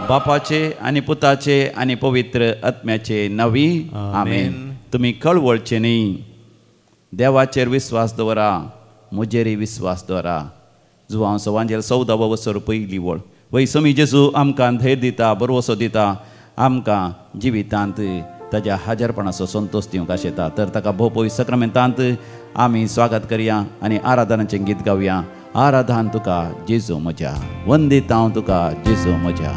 बापाचे आणि पुताचे आणि पवित्र आत्म्याचे नावी आमेन. तुम्ही कळवळचे न्ही, देवाचेर विश्वास दवरा, म्हजेरय विश्वास दवरा. जुवांव सवांजेर 14 वर्सां पयली वळ वै समी जेजू आमकां धैर्य दिता, बरवसो दिता, आमकां जिवितांत ताज्या हाजरपणाचो संतोष दिवंक आशेता. तर ताका भोव पवित्र सक्रामेंतांत आमी स्वागत करया आनी आराधनाचें गीत गावया. आराधन तुका जेजू म्हज्या, वंदीत हांव तुका जेजू म्हज्या.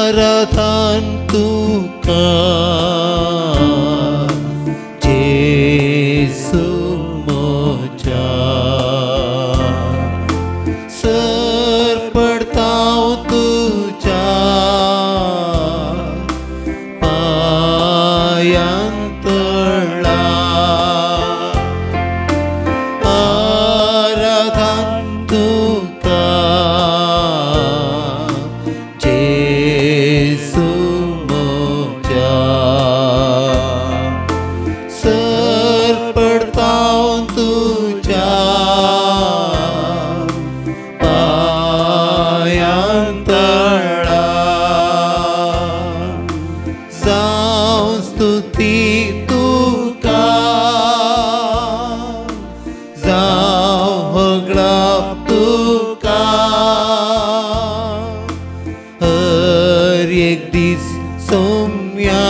आराधन तुका जेजू म्हज्या, सर पडता तुज्या पायांतळा. आराधन तुका जेजू म्हज्या, सर पडता तुज्या पायांतळा. जावं स्तुती तुका, जावं होगळाप तुका. हर एक दीस सोम्या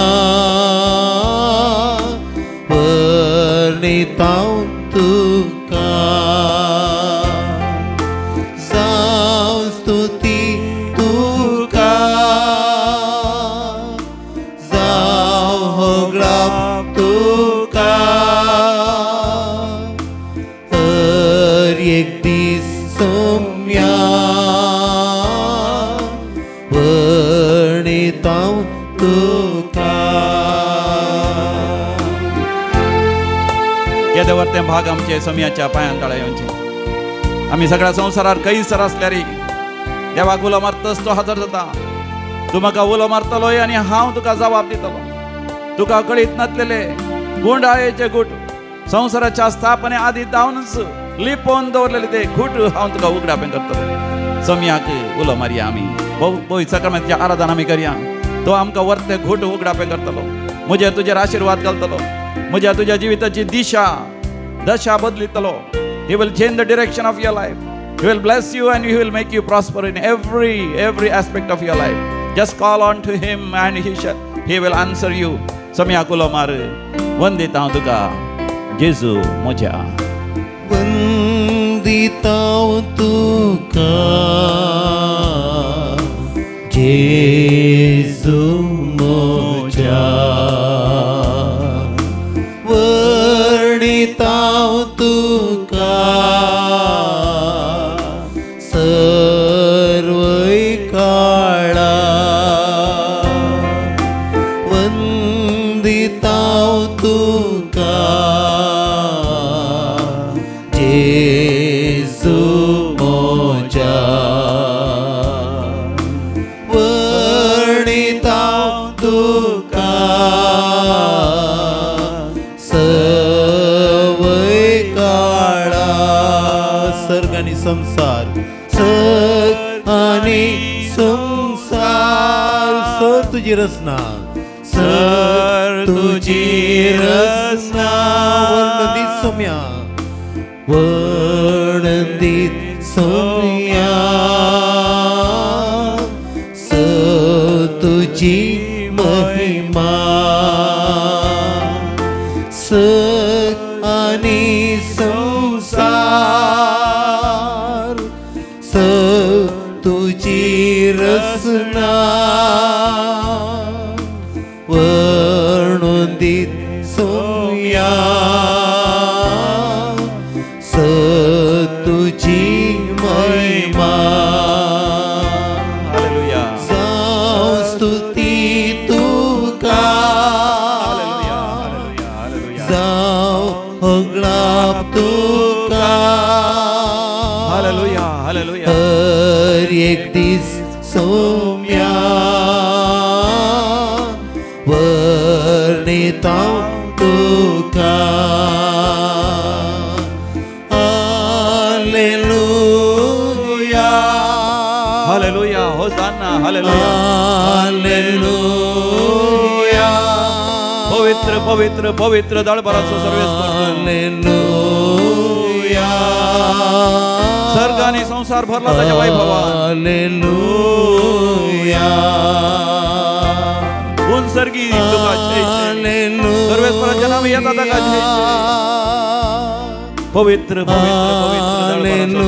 वर्णितां तुका. जावं स्तुती तुका, जावं होगळाप तुका. हर एक दीस सोम्या वर्णितां तुका. केदेवर ते भाग आमचे समियाच्या पांयां तळा येवचे. आमी सगळ्या संवसारार कैसर आसल्यार देवाक उलो मारतस तो हजर जाता. तूं म्हाका उलो मारतलोय आनी हांव तुका जबाब दितलो. तुका कळीत नासलेले गुंडाळेचे गुट, संवसाराच्या स्थापने आदी जावनच लिपोवन दवरलेले ते खूट हांव तुका उगडापें करतलो. समियाक उलो मारया आमी. पवित्र सक्रामेंताचें आराधन आमी करया. तो आमकां वर्ते घोट उगडापें करतलो. म्हजेर तुजेर आशिर्वाद घालतलो. म्हज्या तुज्या जिविताची दशा बदलितलो. He will change the direction of your life. He will bless you and He will make you prosper in every aspect of your life. Just call on to Him and He will answer you. सम्याक उलो मार. वंदीत हांव तुका जेजू म्हज्या. वंदीत हांव तुका जेजू म्हज्या. वर्णित हांव तुका सर्वै काळा. वंदीत हांव तुका जेजू म्हज्या. वर्णित हांव तुका सर्वै काळा. सर्ग आनी संसार, सर्ग आनी संसार. सर तुजी रचना, सर तुजी रचना. वर्णदीत सोम्या, वर्णदीत सोम्या. सर तुजी महिमा. सर आनी संसार, सर तुजी रचना. वर्णदीत सोम्या. सर तुजी महिमा. हालेलुया. जावं स्तुती तुका, जावं होगळाप तुका. हालेलुया. हालेलुया. हर एक दीस सोम्या वर्णित हांव तुका. हालेलुया हालेलुया पवित्र पवित्र पवित्र दळभराचो सर्वेस हालेलुया सर्ग आणि संसार भरला त्याच्या वैभवान हालेलुया गुण सर्गी तुका जय जय सर्वेश्वराच्या नामे येता ताका जय जय पवित्र पवित्र पवित्र दळभराचो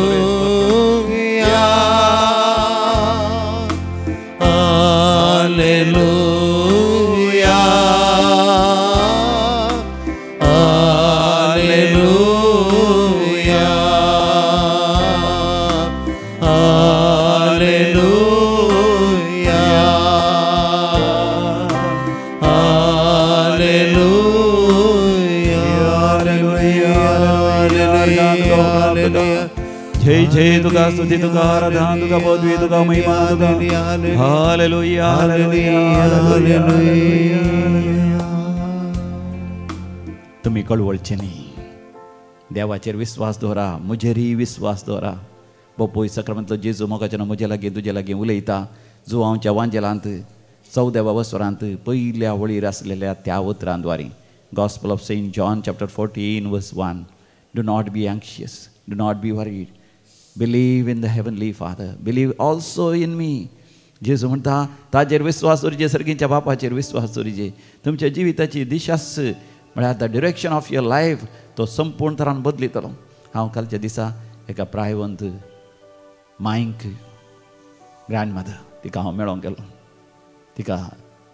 हालेलुया हालेलुया हालेलुया हालेलुया जय जय तुका स्तुती तुका आराधना तुका पदवी तुका महिमा तुका हालेलुया हालेलुया तुम्ही कळवळचे नाही देवाचेर विश्वास दवरा म्हजेरय विश्वास दवरा बापूय सक्रमंतलो जेजू मोगाच्या म्हजे लागीं तुजे लागीं उलयता जुवांवच्या वांजेलांत 14व्या वसरांत पयल्या वळीर आसलेल्या त्या उतरांद्वारे Gospel of Saint John chapter 14 verse 1 do not be anxious do not be worried believe in the heavenly Father believe also in me जेजू म्हणटा ताजेर विश्वास दवरिजे सर्गीच्या बापाचेर विश्वास दवरिजे तुमच्या जिविताची दिशास म्हळ्यार the direction of your life तो संपूर्ण तरान बदलितलो हांव कालच्या दिसा एका प्रायवंत मायंक ग्रँडमदर तिका हांव मेळोंक गेलो तिका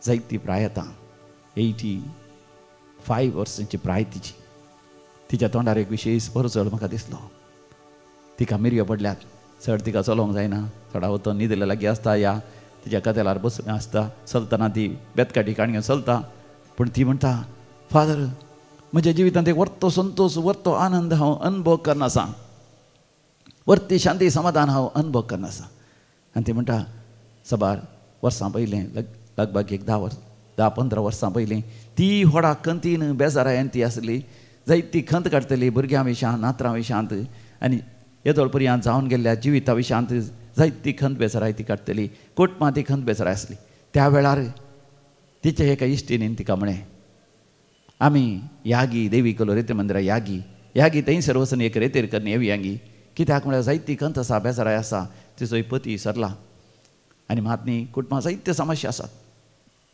जायती प्राय येता 85 वर्सांची प्राय तिची तिच्या तोंडार एक विशेश परचड म्हाका दिसलो तिका मिरयो पडल्यात चड तिका चलोवंक जायना थोडा वतो न्हिदले लागीं आसता या तिच्या कदेलार बसून आसता चलतना ती बेतकाटी काणयो चलता पूण ती म्हणटा फादर म्हज्या जिवितांत एक वर्तो संतोष वर्तो आनंद हांव अनुभव करना आसा वर्ती शांती समाधान हांव अनुभव करना आसा आनी ती म्हणटा सबार वर्सां पयलें लगभग एक 10-15 वर्सां पयलीं ती व्हडा खंतीन बेजारायन ती आसली जायती खंत काडटली भुरग्यां विशांत नातरां विशांत आनी येदोळ पर्यंत जावन गेल्ल्या जिविता विशांत जायती खंत बेजाराय ती काडटली कुटुंबां ती खंत बेजाराय आसली त्या वेळार तिच्या एका इश्टिनीन तिका म्हळें आमी यागी देवी कलो रेते मंदिरा यागी थंयसर वचून एक रेतेर करन येवयांगी कित्याक म्हळ्यार जायती खंत आसा बेजाराय आसा तिचो पती सरला आनी म्हातनी कुटुंबां जायत्यो समस्या आसात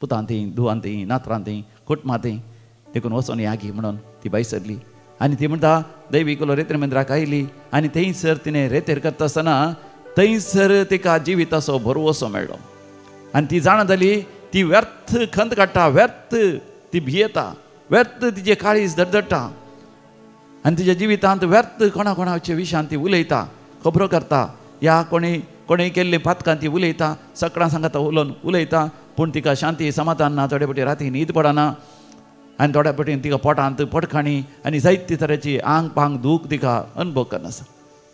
पुतांतय धुवांतय नातरांतय कुटुंबांतय देखून वचोन यागी म्हणून ती बाई सरली आनी ती म्हणटा दैवी कलो रेतेर मंदिराक आयली आनी थंयसर तिणें रेतेर करता आसतना थंयसर तिका जिविताचो भरवसो मेळ्ळो आनी ती जाणा जाली ती व्यर्थ खंत काडटा व्यर्थ ती भियेता व्यर्थ तिचे काळीज धडधडटा आनी तिच्या जिवितांत व्यर्थ कोणाचे विशयान ती उलयता खबरो करता या कोणें केल्ले पातकां ती उलयता सकाळां सांगता उलयता पूण तिका शांती समाधान ना थोडे फावटी राती न्हीद पडना आनी थोड्या फावटी तिका पोटांत पडखाणी आनी जायते तरेची आंग पांग दूख तिका अनुभव करना आसा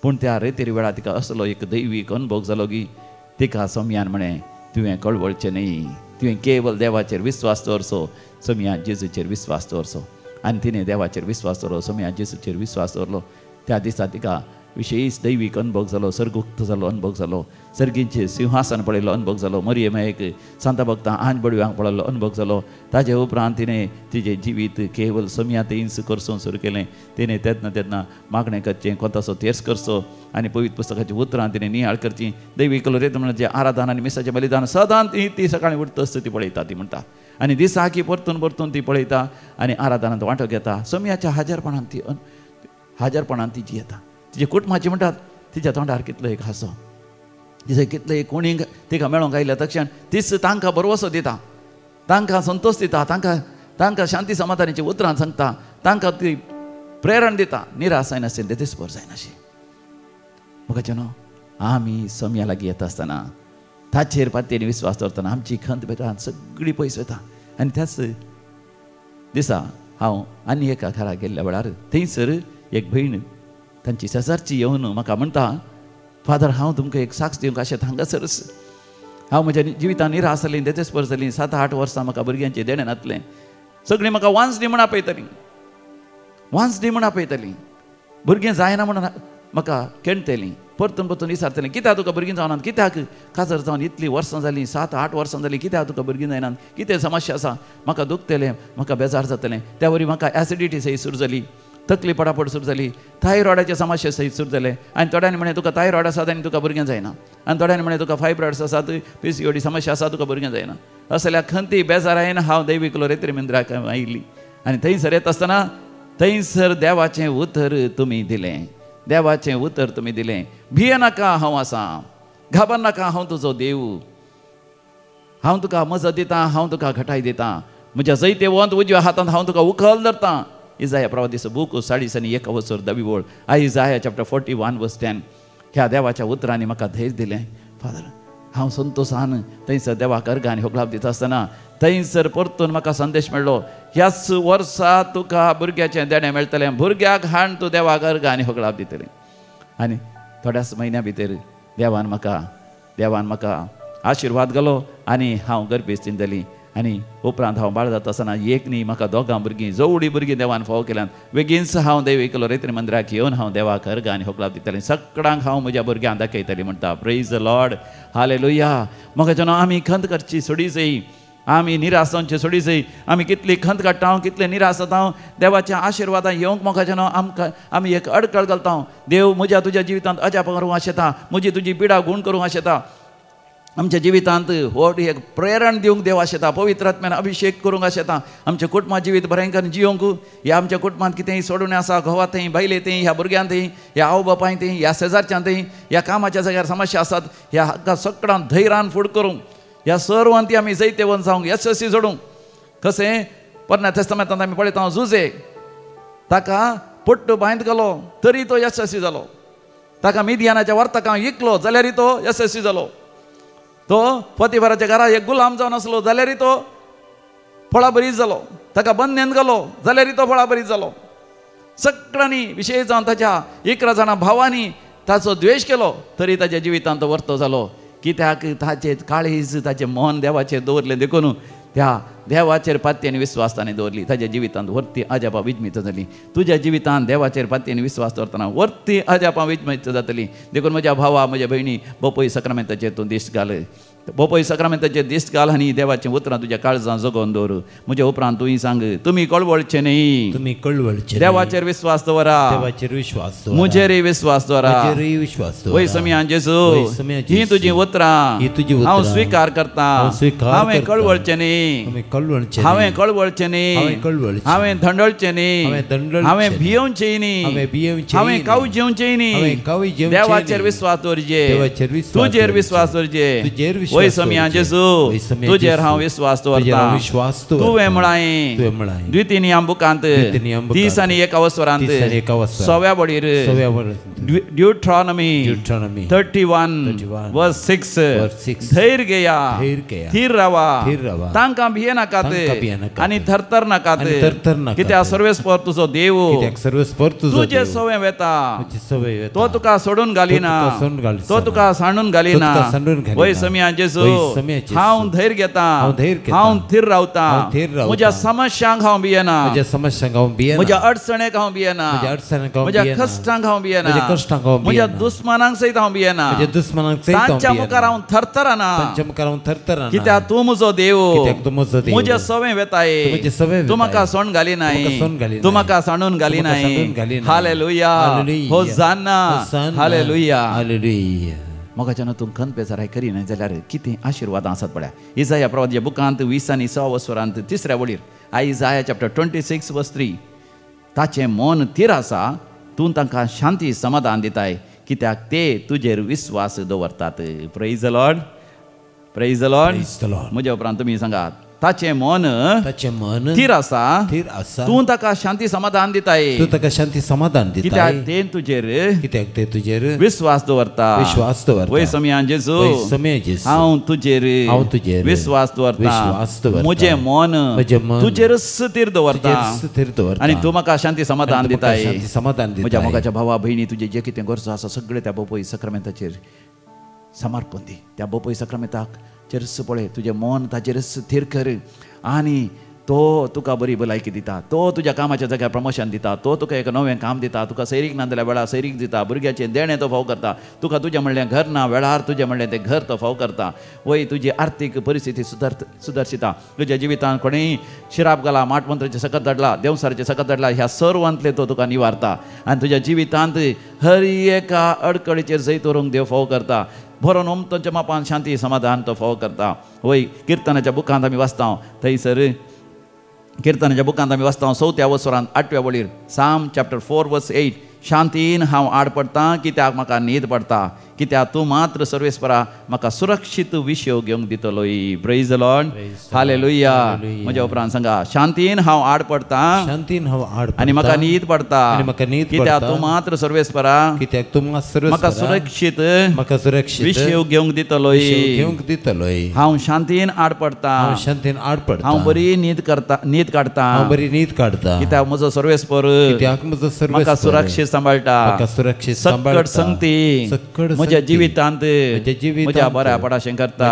पूण त्या रेतेर वेळार तिका असलो एक दैवीक अनुभव जालो की तिका सोम्यान म्हळें तुवें कळवळचें न्ही तुवें केवल देवाचेर विश्वास दवरचो सोम्या जेजूचेर विश्वास दवरचो आनी तिणें देवाचेर विश्वास दवरलो सोम्या जेजूचेर विश्वास दवरलो त्या दिसा तिका विशेष दैवीक अनुभव जालो सर्गुक्त जालो अनुभव जालो सर्गींचें सिंहासन पळयलो अनुभव जालो मरियमेक सांता भक्तां आंज बडव्यांक पळयलो अनुभव जालो ताजे उपरांत तिणें तिजें जिवीत केवल सोम्या तेंच करचो सुरू केलें तिणें तेन्ना मागणें करचें कोताचो तेर्स करचो आनी पवित्र पुस्तकाचीं उतरां तिणें नियाळ करचीं दैवीक रेत म्हणजे आराधना आनी मिसाचें बलिदान सदां ती सकाळीं उठता आसता ती पळयता ती म्हणटा आनी दिसाकी परतून ती पळयता आनी आराधनांत वांटो घेता सोम्याच्या हाजरपणान ती जियेता तिजे कुटुंबाची म्हणटात तिच्या तोंडार कितलो एक हांसो तिचे कितले कोणी तिका मेळोंक आयल्या तक्षण तीच तांकां बरवसो दिता तांकां संतोश दिता तांकां शांती समाधानाची उतरां सांगता तांकां ती प्रेरण दिता निराश जायनाशिल्ली ते दिसभर जायनाशी म्हाका न्हू आमी सोम्या लागीं येता आसतना ताचेर पातयेनी विश्वास दवरतना आमची खंत बेटान सगळी पयस वता आनी त्याच दिसा हांव आनी एका घरा गेल्ल्या वेळार थंयसर एक भयण तांची शेजारची येवन म्हाका म्हणटा फादर हांव तुमकां एक साक्ष दिवंक आशें हांगासरच हांव म्हज्या जिवितान निराश जाली देतेस्पर जाली 7-8 वर्सां म्हाका भुरग्यांचें देणें नातलें सगळीं म्हाका वांसडी म्हण आपयतलीं भुरगें जायना म्हणून म्हाका केणटलीं परतून परतून विचारतले कित्याक तुका भुरगीं जावनात, कित्याक काजर जावन इतलीं वर्सां जालीं, 7-8 वर्सां जालीं, कित्याक तुका भुरगीं जायनात, कितें समस्या आसा, म्हाका दुखतलें, म्हाका बेजार जातलें. त्या वरी म्हाका एसिडिटी सही सुरू जाली, तकली पडापड सुरू जाली, थायरॉयडाचे समस्या सही सुरू जाले. आनी थोड्यांनी म्हणे तुका थायरॉयड आसात आनी तुका भुरगें जायना, आनी थोड्यांनी म्हणे तुका फायब्रॉयड्स आसात, PCOD समस्या आसा, तुका भुरगें जायना. असल्या खंती बेजारायन हांव दैविकलो रेत्री मंदिराक आयिल्ली आनी थंयसर येता आसतना थंयसर देवाचें उतर तुमी दिलें, देवाचें उतर तुमी दिलें. भियेनाका हांव आसां, घाबरनाका हांव तुजो देव, हांव तुका मजत दितां, हांव तुका घटाय दितां, म्हज्या जैते वंत उजव्या हातांत हांव तुका उखल धरतां. इजाया प्रवादीचो बूक 41 Isaiah chapter 41 verse 10. ह्या देवाच्या उतरांनी म्हाका धैर्य दिलें. फादर हांव संतोशान थंयसर देवाक अर्गांनी होगलाप दिता आसतना थंयसर परतून म्हाका संदेश मेळ्ळो, ह्याच वर्सा तुका भुरग्याचें देणें मेळटलें, भुरग्याक हाड तूं देवाक अर्गांनी होगलाप दितलें. आनी थोड्याच म्हयन्या भितर देवान म्हाका आशिर्वाद घालो आनी हांव गर्भेस्तीन जाली. आनी उपरांत हांव बाळ जाता आसतना एक न्ही म्हाका दोगां भुरगीं, जवळीं भुरगीं देवान फाव केल्यान. बेगीनच हांव दैविकलो रेत्री मंदिराक येवन हांव देवाक अर्गांनी होगलाप दितलें, सगळ्यांक हांव म्हज्या भुरग्यांक दाखयतलें म्हणटा. Praise the Lord, hallelujah. म्हाका जेन्ना आमी खंत करची सोडी जायी, आमी निराश जावची सोडी जायी, आमी कितली खंत काडटा, कितले निराश जाता, देवाच्या आशिर्वादां येवंक म्हाका जेन्ना आमी एक अडकळ घालता, देव म्हज्या तुज्या जिवितांत अजाप करूंक आशेता, म्हजी तुजी पिडा गूण करूंक आशेता, आमच्या जिवितांत व्हड एक प्रेरण दिवंक देव आशेता, पवित्र आत्म्यान अभिषेक करूंक आशेता, आमचें कुटुंबा जिवीत बरेंकान जियोंक. ह्या आमच्या कुटुंबांत कितेंय सोडून आसा, घोवांतय, बायलेतय, ह्या भुरग्यांतय, ह्या आवय बापायतय, ह्या शेजारच्यांतय, ह्या कामाच्या जाग्यार समस्या आसात, ह्या हक्का सगळ्यांक धैर्यान फुड करूंक, ह्या सर्वांती आमी जैतेवन जावंक, यशस्वी जोडूंक. कशें पोरण्या तेस्तामेंतांत आमी पळयता, जुजे ताका पट्टो बांयद घालो तरी तो यशस्वी जालो, ताका मिदियानाच्या वर्तकांक विकलो जाल्यारय तो यशस्वी जालो, तो पोतिफराच्या घरा एक गुलाम जावन आसलो जाल्यारय तो फळा बरीच जालो, ताका बंदनेन घालो जाल्यारय तो फळा बरीच जालो. सगळ्यांनी विशेष जावन ताच्या 11 जाणां भावांनी ताचो द्वेश केलो तरी ताच्या जिवितांत तो वर्तो जालो. कित्याक ताचे काळीज, ताचें मन देवाचेर दवरलें देखून त्या देवाचेर पातयेन विश्वास ताणें दवरली, ताच्या जिवितांत वर्ती अजापां विजमित जाली. तुज्या जिवितांत देवाचेर पातयेन विश्वास दवरतना वर्ती अजापां विजमित जातली. देखून म्हज्या भावा, म्हज्या भयणी, बोपय सक्रामेंताचेर तूं दिश्ट घाल, बोपय सक्रामेंताचेर दिश्ट घाल आनी देवाचें उतरां तुज्या काळजांत जगोवन दवर. म्हज्या उपरांत तुवें सांग, तुमी कळवळचे न्ही, तुमी कळवळचे, देवाचेर विश्वास दवरा, देवाचेर विश्वास दवरा, म्हजेरय विश्वास दवरा, म्हजेरय विश्वास दवरा. वय समयान जेजू, ही तुजी उतरां हांव स्वीकार करता, हांवें कळवळचें न्ही, हांवें कळवळचें न्ही, हांवें धंडळचें न्ही, हांवें भियोवचें न्ही, हांवें काऊ जेवचें न्ही, देवाचेर विश्वास दवरचें, तुजेर विश्वास दवरचें. वय समयान जेजू, तुजेर हांव विश्वास दवरता. तुवें म्हळां द्वितीनियम बुकांत 30 आनी 1 वरांत 6व्या बडीर ड्यूट्रॉनॉमी 31 verse 6, धैर्य घेया, थीर रावा, तांकां भियेनाकात आनी थरथर नाकात, कित्याक सर्वेस्पर तुजो देव तुजे सवें वेता, तो तुका सोडून घालिना, तो तुका सांडून घालिना. वय समयान जेजू, हांव धैर्य घेता, हांव थीर रावता, म्हज्या समस्यांक हांव भियेना, म्हज्या अडचणेक हांव भियेना, म्हज्या कश्टांक हांव भियेना, म्हज्या दुस्मानांक सयत हांव भियेना, तांच्या मुखार हांव थरथराना, कित्याक तूं म्हजो देव, म्हजें सवें वेताय, तूं म्हाका सोण घालिनाय, तूं म्हाका सांडून घालिनाय. Hallelujah, hosanna, hallelujah. म्हाका जेन्ना तूं खंत बेजाराय करिना जाल्यार कितें आशिर्वादां आसात पळय. इजाया प्रवादीच्या बुकांत 20 आनी 6 वरांत 3ऱ्या वडीर Isaiah chapter 26 verse 3, ताचें मन थीर आसा, तूं तांकां शांती समाधान दिताय, कित्याक ते तुजेर विश्वास दवरतात. Praise the Lord, praise the Lord. म्हज्या उपरांत तुमी सांगात, ताचें मन थीर आसा, तूं ताका शांती समाधान दिताय, कित्याक ते तुजेर विश्वास दवरता. वय समयान जेजू, हांव तुजेर विश्वास दवरता, म्हजें मन तुजेरच थीर दवरता आनी तूं म्हाका शांती समाधान दिताय. म्हज्या मोगाच्या भावा भयणी, तुजें जें कितें गरजो आसा सगळें त्या बोपय सक्रामेंताचेर समर्पण दी. त्या बोपय सक्रामेंताक चेरस पळय, तुजें मन ताचेरच थीर कर आनी तो तुका बरी भलायकी दिता, तो तुज्या कामाच्या जाग्यार प्रमोशन दिता, तो तुका एक नवें काम दिता, तुका सैरीक ना जाल्यार वेळार सैरीक दिता, भुरग्याचें देणें तो फाव करता, तुका तुजें म्हणलें घर ना वेळार तुजें म्हणलें तें घर तो फाव करता, वय तुजी आर्थीक परिस्थिती सुदारता, तुज्या जिवितांत कोणेंय शिराप घाला, माटमंत्राचें सकत धाडला, देवसाराचें सकत धाडला, ह्या सर्वांतले तो तुका निवारता आनी तुज्या जिवितांत हर एका अडकळीचेर जैत व्हरूंक देव फाव करता. बरो नोमतांच्या मापान शांती समाधान तो फाव करता. वय किर्तनाच्या बुकांत आमी वाचता थंयसर किर्तनाच्या बुकांत आमी वाचता 4थ्या वसरांत 8व्या वळीर साम चॅप्टर 4 वर्स 8 शांतीन हांव आड पडटां कित्याक म्हाका न्हीद पडटा, कित्याक तूं मात्र सर्वेस्परा म्हाका सुरक्षीत विशयो घेवंक दितलोय. Praise the Lord, hallelujah. म्हज्या उपरांत सांगा, शांतीन हांव आड पडटां, शांतीन हांव आड आनी म्हाका न्हीद पडटा, कित्याक तूं मात्र सर्वेस्परा कित्याक तूं म्हाका सुरक्षीत विशयो घेवंक दितलोय. हांव शांतीन आड पडटां, शांतीन आड पडटां, हांव बरी न्हीद काडटां, कित्याक म्हजो सर्वेस्पर म्हाका सुरक्षीत सांबाळटा, सकट संगती म्हज्या जिवितांत म्हज्या बऱ्या पडाशें करता.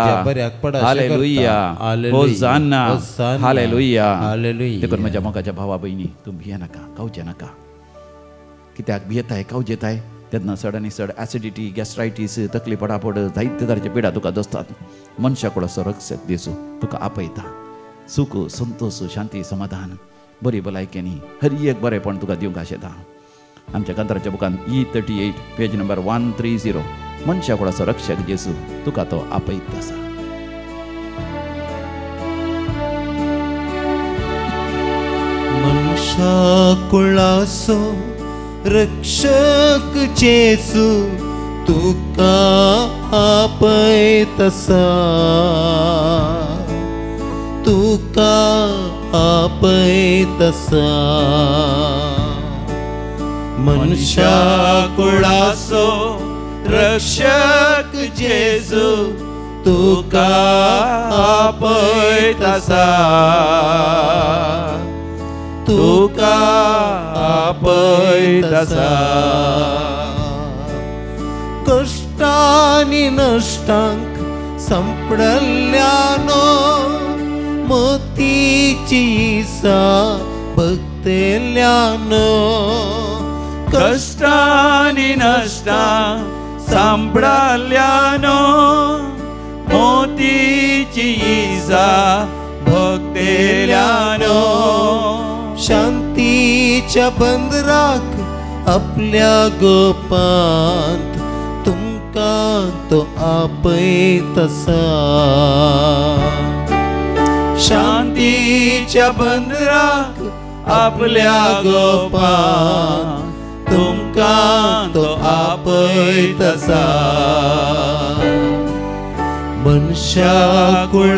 Hallelujah, hosanna, hallelujah. देखून म्हज्या मोगाच्या भावा भयणी, तूं भिये नाका, कावचे नाका. कित्याक भियेताय कावजेताय तेन्ना चड आनी चड एसिडिटी, गॅस्ट्रायटीस, तकली पडापड, जायते तरेचे पिडा तुका दसतात. मनशाकडो रक्षक देसू तुका आपयता. सुख, संतोष, शांती, समाधान, बरी भलायकेनी हर एक बरेपण तुका दिवंक आशेता. आमच्या कंत्राच्या बुकान E38 पेज नंबर 130 मनशाकुळाचो रक्षक जेसू तुका तो आपयत आसा. मनशाकुळाचो रक्षक जेसू तुका आपयत आसा, तुका आपयत आसा. मनशाकुळाचो रक्षक जेजू तुका आपयत आसा, तुका आपयत आसा. कष्टांनी नश्टांक संपडल्यानो मोतीची ईसा भक्तेल्यानो. कष्टांनी नष्टा सांपडाल्यानो मोतीची ईसा भक्तेल्यानो. शांतीच्या बंदराक आपल्या गोपांत तुमकां तो आपयत आसा. शांतीच्या बंदराक आपल्या गोपांत तुमकां तो आपयत आसा. मनशाकुळाचो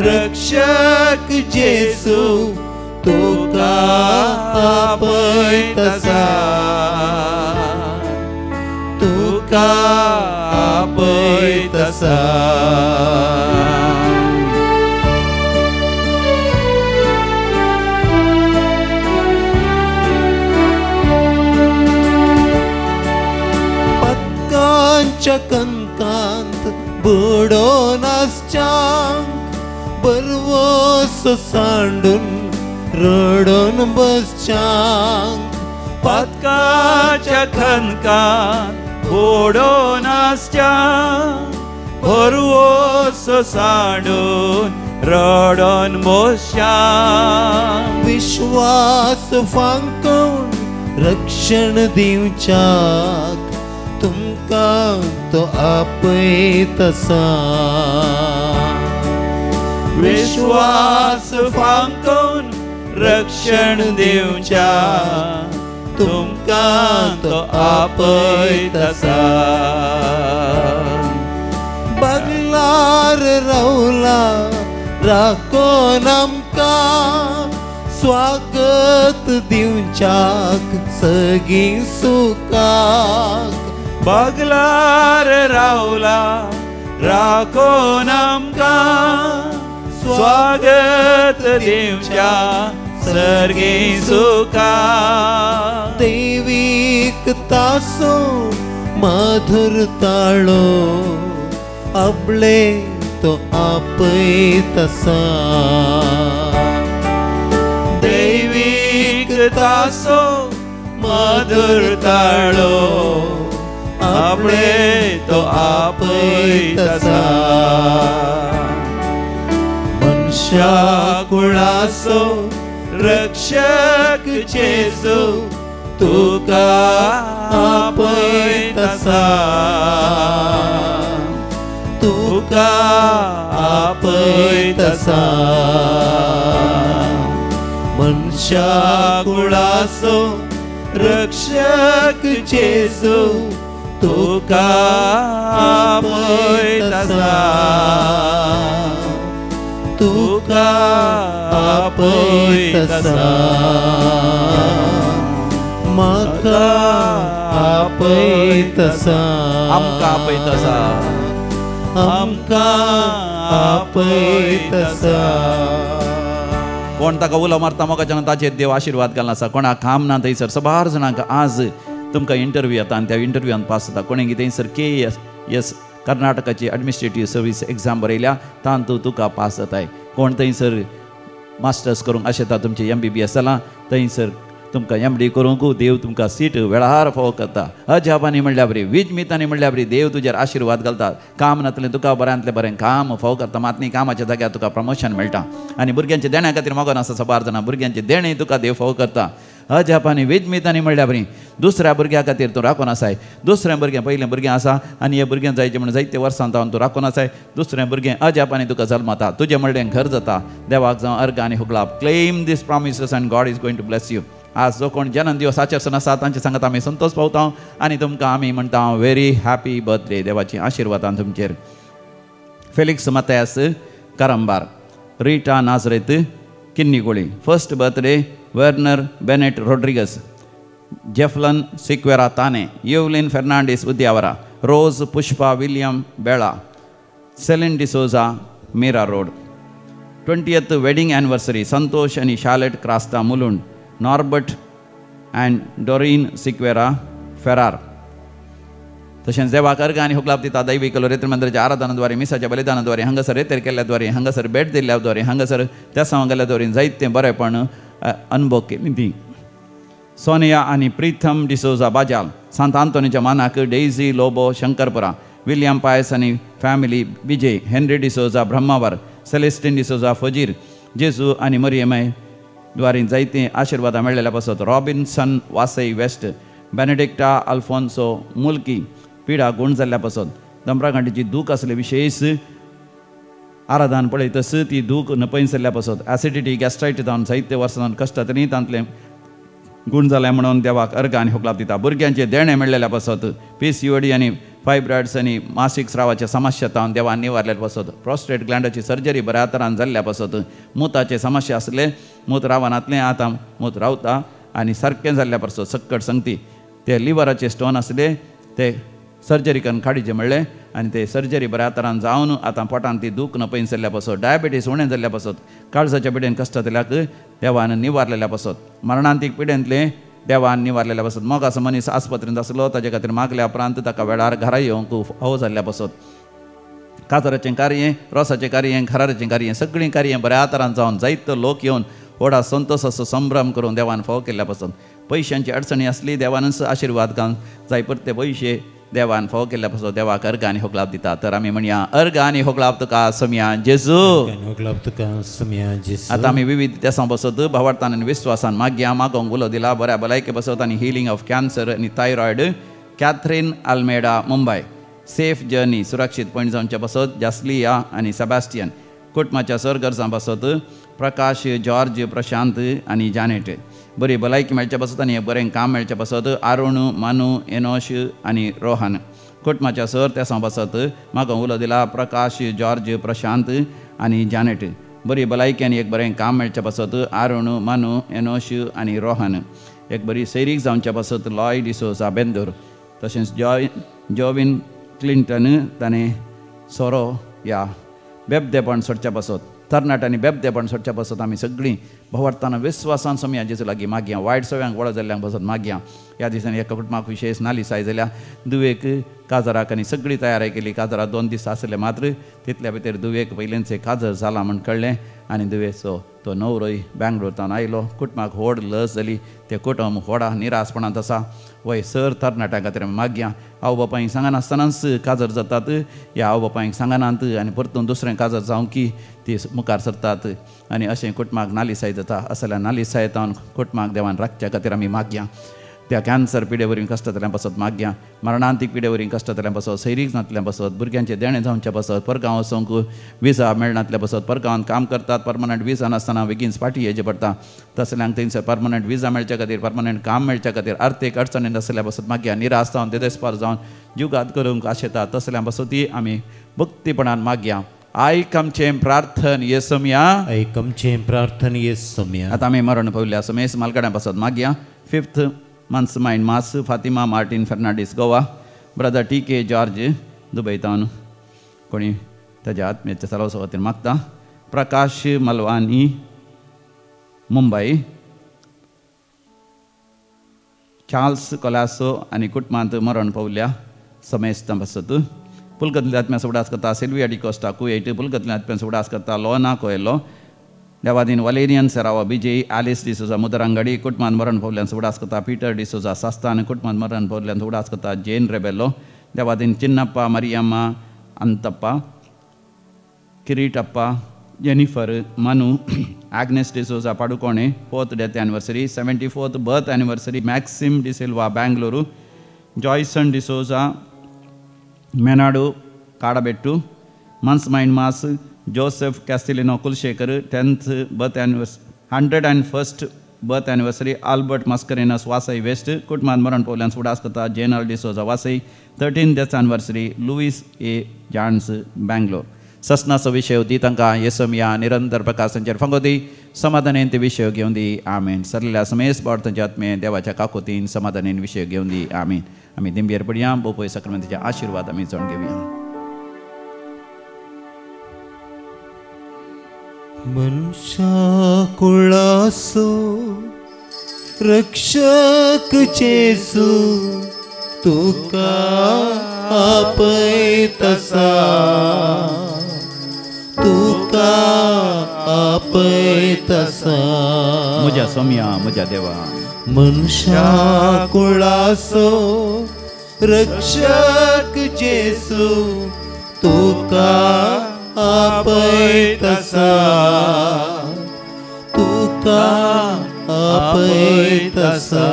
रक्षक जेसू तुका आपयत आसा, तुका आपयत आसा. कणकांत बुडोन आसच्यांक बरवोस सांडून रडोन बसच्यांक. पातकाच्या खणकांत बुडोन आसच्यांक बरवोस सांडून रडोन बसच्यांक. विश्वास फांकोवन रक्षण दिवच्याक तुमकां तो आपयत आसा. विश्वास फांकोवन रक्षण दिवच्या तुमकां तो आपयत आसा. बगलार रावला राखोन आमकां स्वागत दिवच्याक सगळीं सुखाक. बगलार रावला राखोन आमकां स्वागत दिवच्या सर्गी सुखा. दैवीक तासो मधुर ताळो आपले तो आपय तसा दैवीक तासो मधुर ताळो आपले तो आपय तसा मनुष्या कुळाचो रक्षक जेजू तुका आपय तसा तुका आपय तसा मनुष्या कुळाचो रक्षक जेजू तुका आपय तसा तुका आपय तसा म्हाका आपय तसा आमका आपय तसा आमका आपय तसा कोण ताका उलो मारता मोगाच्यान ताचेर देव आशीर्वाद घालना आसा कोणाक काम ना थंयसर सबार जाणांक आज तुमकां इंटरव्यू येता आनी त्या इंटरव्यूआन पास जाता कोणें थंयसर KS कर्नाटकाची एडमिनिस्ट्रेटीव सर्वीस एग्जाम बरयल्या तातूंत तुका पास जाताय कोण थंयसर मास्टर्स करूंक आशेता तुमचे MBBS जालां थंयसर तुमकां MD करूंक देव तुमकां सीट वेळार फावो करता अजापांनी म्हणल्या बरी विजमितांनी म्हणल्या बरी देव तुजेर आशीर्वाद घालता काम नातलें तुका बऱ्यांतलें बरें काम फावो करता मात न्ही कामाच्या जाग्यार तुका प्रमोशन मेळटा आनी भुरग्यांचे देण्या खातीर मोगोन आसा सबार जाणां भुरग्यांचे देणें तुका देव फावो करता अजापांनी विजमितांनी म्हणल्या बरी दुसऱ्या भुरग्या खातीर तूं राखून आसाय दुसरें भुरगें पयलें भुरगें आसा आनी हे भुरगें जायचें म्हणून जायते वर्सां जावन तूं राखून आसाय दुसरें भुरगें अजापांनी तुका जल्मता तुजें म्हणलें घर जाता देवाक जावं अर्ग आनी हुगलाप claim these promises and God is going to bless you आज जो कोण जन्म दिवस आचरसन आसा तांचे सांगत आमी संतोष पावता आनी तुमकां आमी म्हणटा व्हेरी हॅपी बर्थडे देवाची आशिर्वादान तुमचेर Felix Mathias Karambar Rita Nazareth Kinnigoli first birthday Werner Bennet Rodrigues Jeflan Sequeira ताने युवलिन Fernandes Udyavara Rose Pushpa William Bela Celine D'Souza Mira Road 20th wedding anniversary Santosh आनी Charlotte Crasta Mulund Norbert and Doreen Sequeira Ferar तशेंच देवाक अर्घ आनी हुगलाप दिता दैवीक लोरेत्र मंदिराच्या आराधनाद्वारे मिसाच्या बलिदानाद्वारे हांगासर रेतेर केल्ल्याद्वारे हांगासर भेट दिल्ल्याद्वारे हांगासर त्या सांग गेल्ल्याद्वारे जायतें बरेंपण अनुभव केली ती सोनिया आनी प्रीथम डिसोजा बाजाल सांत आंतोनीच्या मानाक डेझी लोबो शंकरपुरा विलियम पायस आनी फॅमिली विजय हेनरी डिसोजा ब्रह्मावर सेलेस्टीन डिसोजा फजीर जेजू आनी मरियमाय द्वारे जायते आशिर्वादां मेळ्ळेल्या पासत रॉबिन्सन वासई वेस्ट बेनेडिक्टा अल्फोन्सो मुल्की पिडा गुण जाल्ल्या पासत दंपरागांठीची दूख आसले विशेष आराधन पळयतस ती दूख न पयस जाल्ल्या पासत एसिडिटी गॅस्ट्रायटीस जावन जायते वर्सां कश्ट तरी तांतले गुण जाल्या म्हणून देवाक अर्घ आनी हुगलाप दिता भुरग्यांचे देणे मेळ्ळेल्या पासत PCOD आनी फायब्रॉइड्स आनी मासीक स्रावाच्या समस्या तावन देवान निवारल्या पासत प्रोस्टेट ग्लँडाची सर्जरी बऱ्या तरान जाल्ल्या पासत मुताचे समस्या आसले मूत रावनातलें आतां मूत रावता आनी सारकें जाल्ल्या पासत सक्कट संगती ते लिव्हराचे स्टोन आसले ते सर्जरी करून काडीचे म्हणलें आनी ते सर्जरी बऱ्या तरान जावन आतां पोटान ती दूख न पयस जाल्ल्या पासत डायबिटीस उणें जाल्ल्या पासत काळजाच्या पिडेन कश्ट जाल्याक देवान निवारलेल्या पासत मरणांतीक पिडेंतले देवान निवारलेल्या पासत मोगास मनीस आस्पत्रेंत आसलो ताचे खातीर मागल्या उपरांत ताका वेळार घरा येवंक फावो जाल्ल्या पासत काजराचें कार्य रोसाचें कार्य घराचें कार्य सगळीं कार्य बऱ्या तरान जावन जायतो लोक येवन व्हडा संतोश असो संभ्रम करून देवान फावो केल्ल्या पासत पयशांची अडचणी आसली देवानच आशिर्वाद घालून जाय परते पयशे देवान फावो केल्ल्या पासत देवाक अर्घ आनी होगलाप दिता तर आमी म्हणया अर्घ आनी होगलाप तुका समया जेजू आतां आमी विविध देसां बसत भावार्थान आनी विस्वासान मागया मागोंक उलो दिला बऱ्या भलायके बसत आनी हिलींग ऑफ कॅन्सर आनी thyroid Catherine Almeida Mumbai safe journey सुरक्षीत पॉयंट जावचे बसत जास्लिया आनी सेबॅस्टियन कुटुंबाच्या सरगरजां बसत प्रकाश जॉर्ज प्रशांत आनी जानेट बरी भलायकी मेळचे बसत आनी बरें काम मेळचें बसत अरुण मानू एनोश आनी रोहन कुटुंबाच्या सर तेसां बसत म्हाका उलो दिला प्रकाश जॉर्ज प्रशांत आनी जानेट बरी भलायकी आनी एक बरें काम मेळचें बसत अरुण मानू एनोश आनी रोहन एक बरी सैरीक जावचें बसत लॉय डिसोजा बेंदूर तशेंच जोविन क्लिंटन ताणें सोरो ह्या बेबदेपण सोडचें बसत तरणाट्यांनी बेबदेपण सोडच्या पासत आमी सगळीं भोंवडटाना विस्वासान समया जेजू लागीं मागया वायट सवयांक वळ जाल्ल्यांक पासत मागया ह्या दिसांनी एका कुटुंबाक विशेष नालिसाय जाल्या दुवेक काजराक आनी सगळी तयारी केली काजराक 2 दीस आसले मात्र तितल्या भितर दुवेक पयलेंचे काजर जाला म्हण कळ्ळें आनी दुवेचो तो न्हवरोय बँगलोरांतल्यान आयलो कुटुंबाक व्हड लस जाली ते कुटुंब व्हडा निराशपणांत आसा वय सर तरणाट्यां खातीर मागया आवय बापायक सांगनासतनाच काजर जातात ह्या आवय बापायक सांगनात आनी परतून दुसरें काजर जावं की ती मुखार सरतात आनी अशें कुटुंबाक नालिसाय जाता असल्या नालिसाय जावन कुटुंबाक देवान राखच्या खातीर आमी मागया त्या कॅन्सर पिडे वरवीं कश्ट जाल्ल्यां पासत मागया मरणांतीक पिडे वरवीं कश्ट जाल्ल्यां पासत सैरीक नातल्या पासत भुरग्यांचे देणे जावच्या पासत परगांव वचूंक विजा मेळनातल्या पासत परगांवांत काम करतात परमनंट विजा नासतना बेगीन फाटीं येवचें पडटा तसल्यांक थंयसर परमनंट विजा मेळच्या खातीर परमनंट काम मेळच्या खातीर आर्थीक अडचणी नासल्या पासत मागया निराश जावन देदेस्पार जावन जीवघात करूंक आशेता तसल्या पासत आमी भक्तीपणान मागया आयक आमचें प्रार्थन येसुम्या ऐक आमचें प्रार्थन येसुम्या आतां आमी मरण पावल्या समेस मालगड्यां पासत मागया 5th months mind mass Fatima Martin Fernandes Goa brother TK George दुबयतावन कोणी ताच्या आत्म्याच्या सरावसा खातीर मागता प्रकाश मलवानी मुंबय चार्ल्स कोलासो आनी कुटुंबांत मरण पावल्या समेस्त पासत पुलकतल्या आत्म्याचो उडास करता सिल्विया डिकोस्टा कुवेट पुलकतल्या आत्म्याचो उडास करता लोना कोयलो देवादीन वलेरियन सेरावा बिजय आलिस डिसोजा मुदरांगडी कुटुंबांत मरण पावल्यांचो उडास करता पीटर डिसोजा सास्तान कुटुंबांत मरण पावल्यांचो उडास करता जेन रेबेलो देवादीन Chinnappa Mariamma Antappa Kiritappa Jennifer Manu Agnes D'Souza Padukone 4th death anniversary 74th birth anniversary Maxim D'Silva Bengaluru Joyson D'Souza Menadu Kadbettu months mind mass Joseph Castelino Kulshekar 10th birth anniversary 101st birth anniversary Albert Mascarenhas Vasai West कुटुंबांत मरण पावल्यांचो उडास करता जेनल D'Souza Vasai 13th death anniversary Louis A Johns Bangalore ससनाचो विशय होती तांकां येसुम्या निरंतर प्रकाशांचेर फंगोती समाधानेन ते विशय घेवन दी आमेन सरलेल्या समेस बाळतांचे आत्मे देवाच्या काकोतीन समाधानेन विशय घेवन दी आमेन आमी दिंबेर पडया बोपय सक्रामेंताचे आशिर्वाद आमी जाण घेवया मनुष्या कुळासो रक्षक जेसू तुका आपय तसा तुका आपय तसा म्हज्या सोम्या म्हज्या देवा मनुष्या कुळासो रक्षक जेसू तुका आपय तसा तुका आपय तसा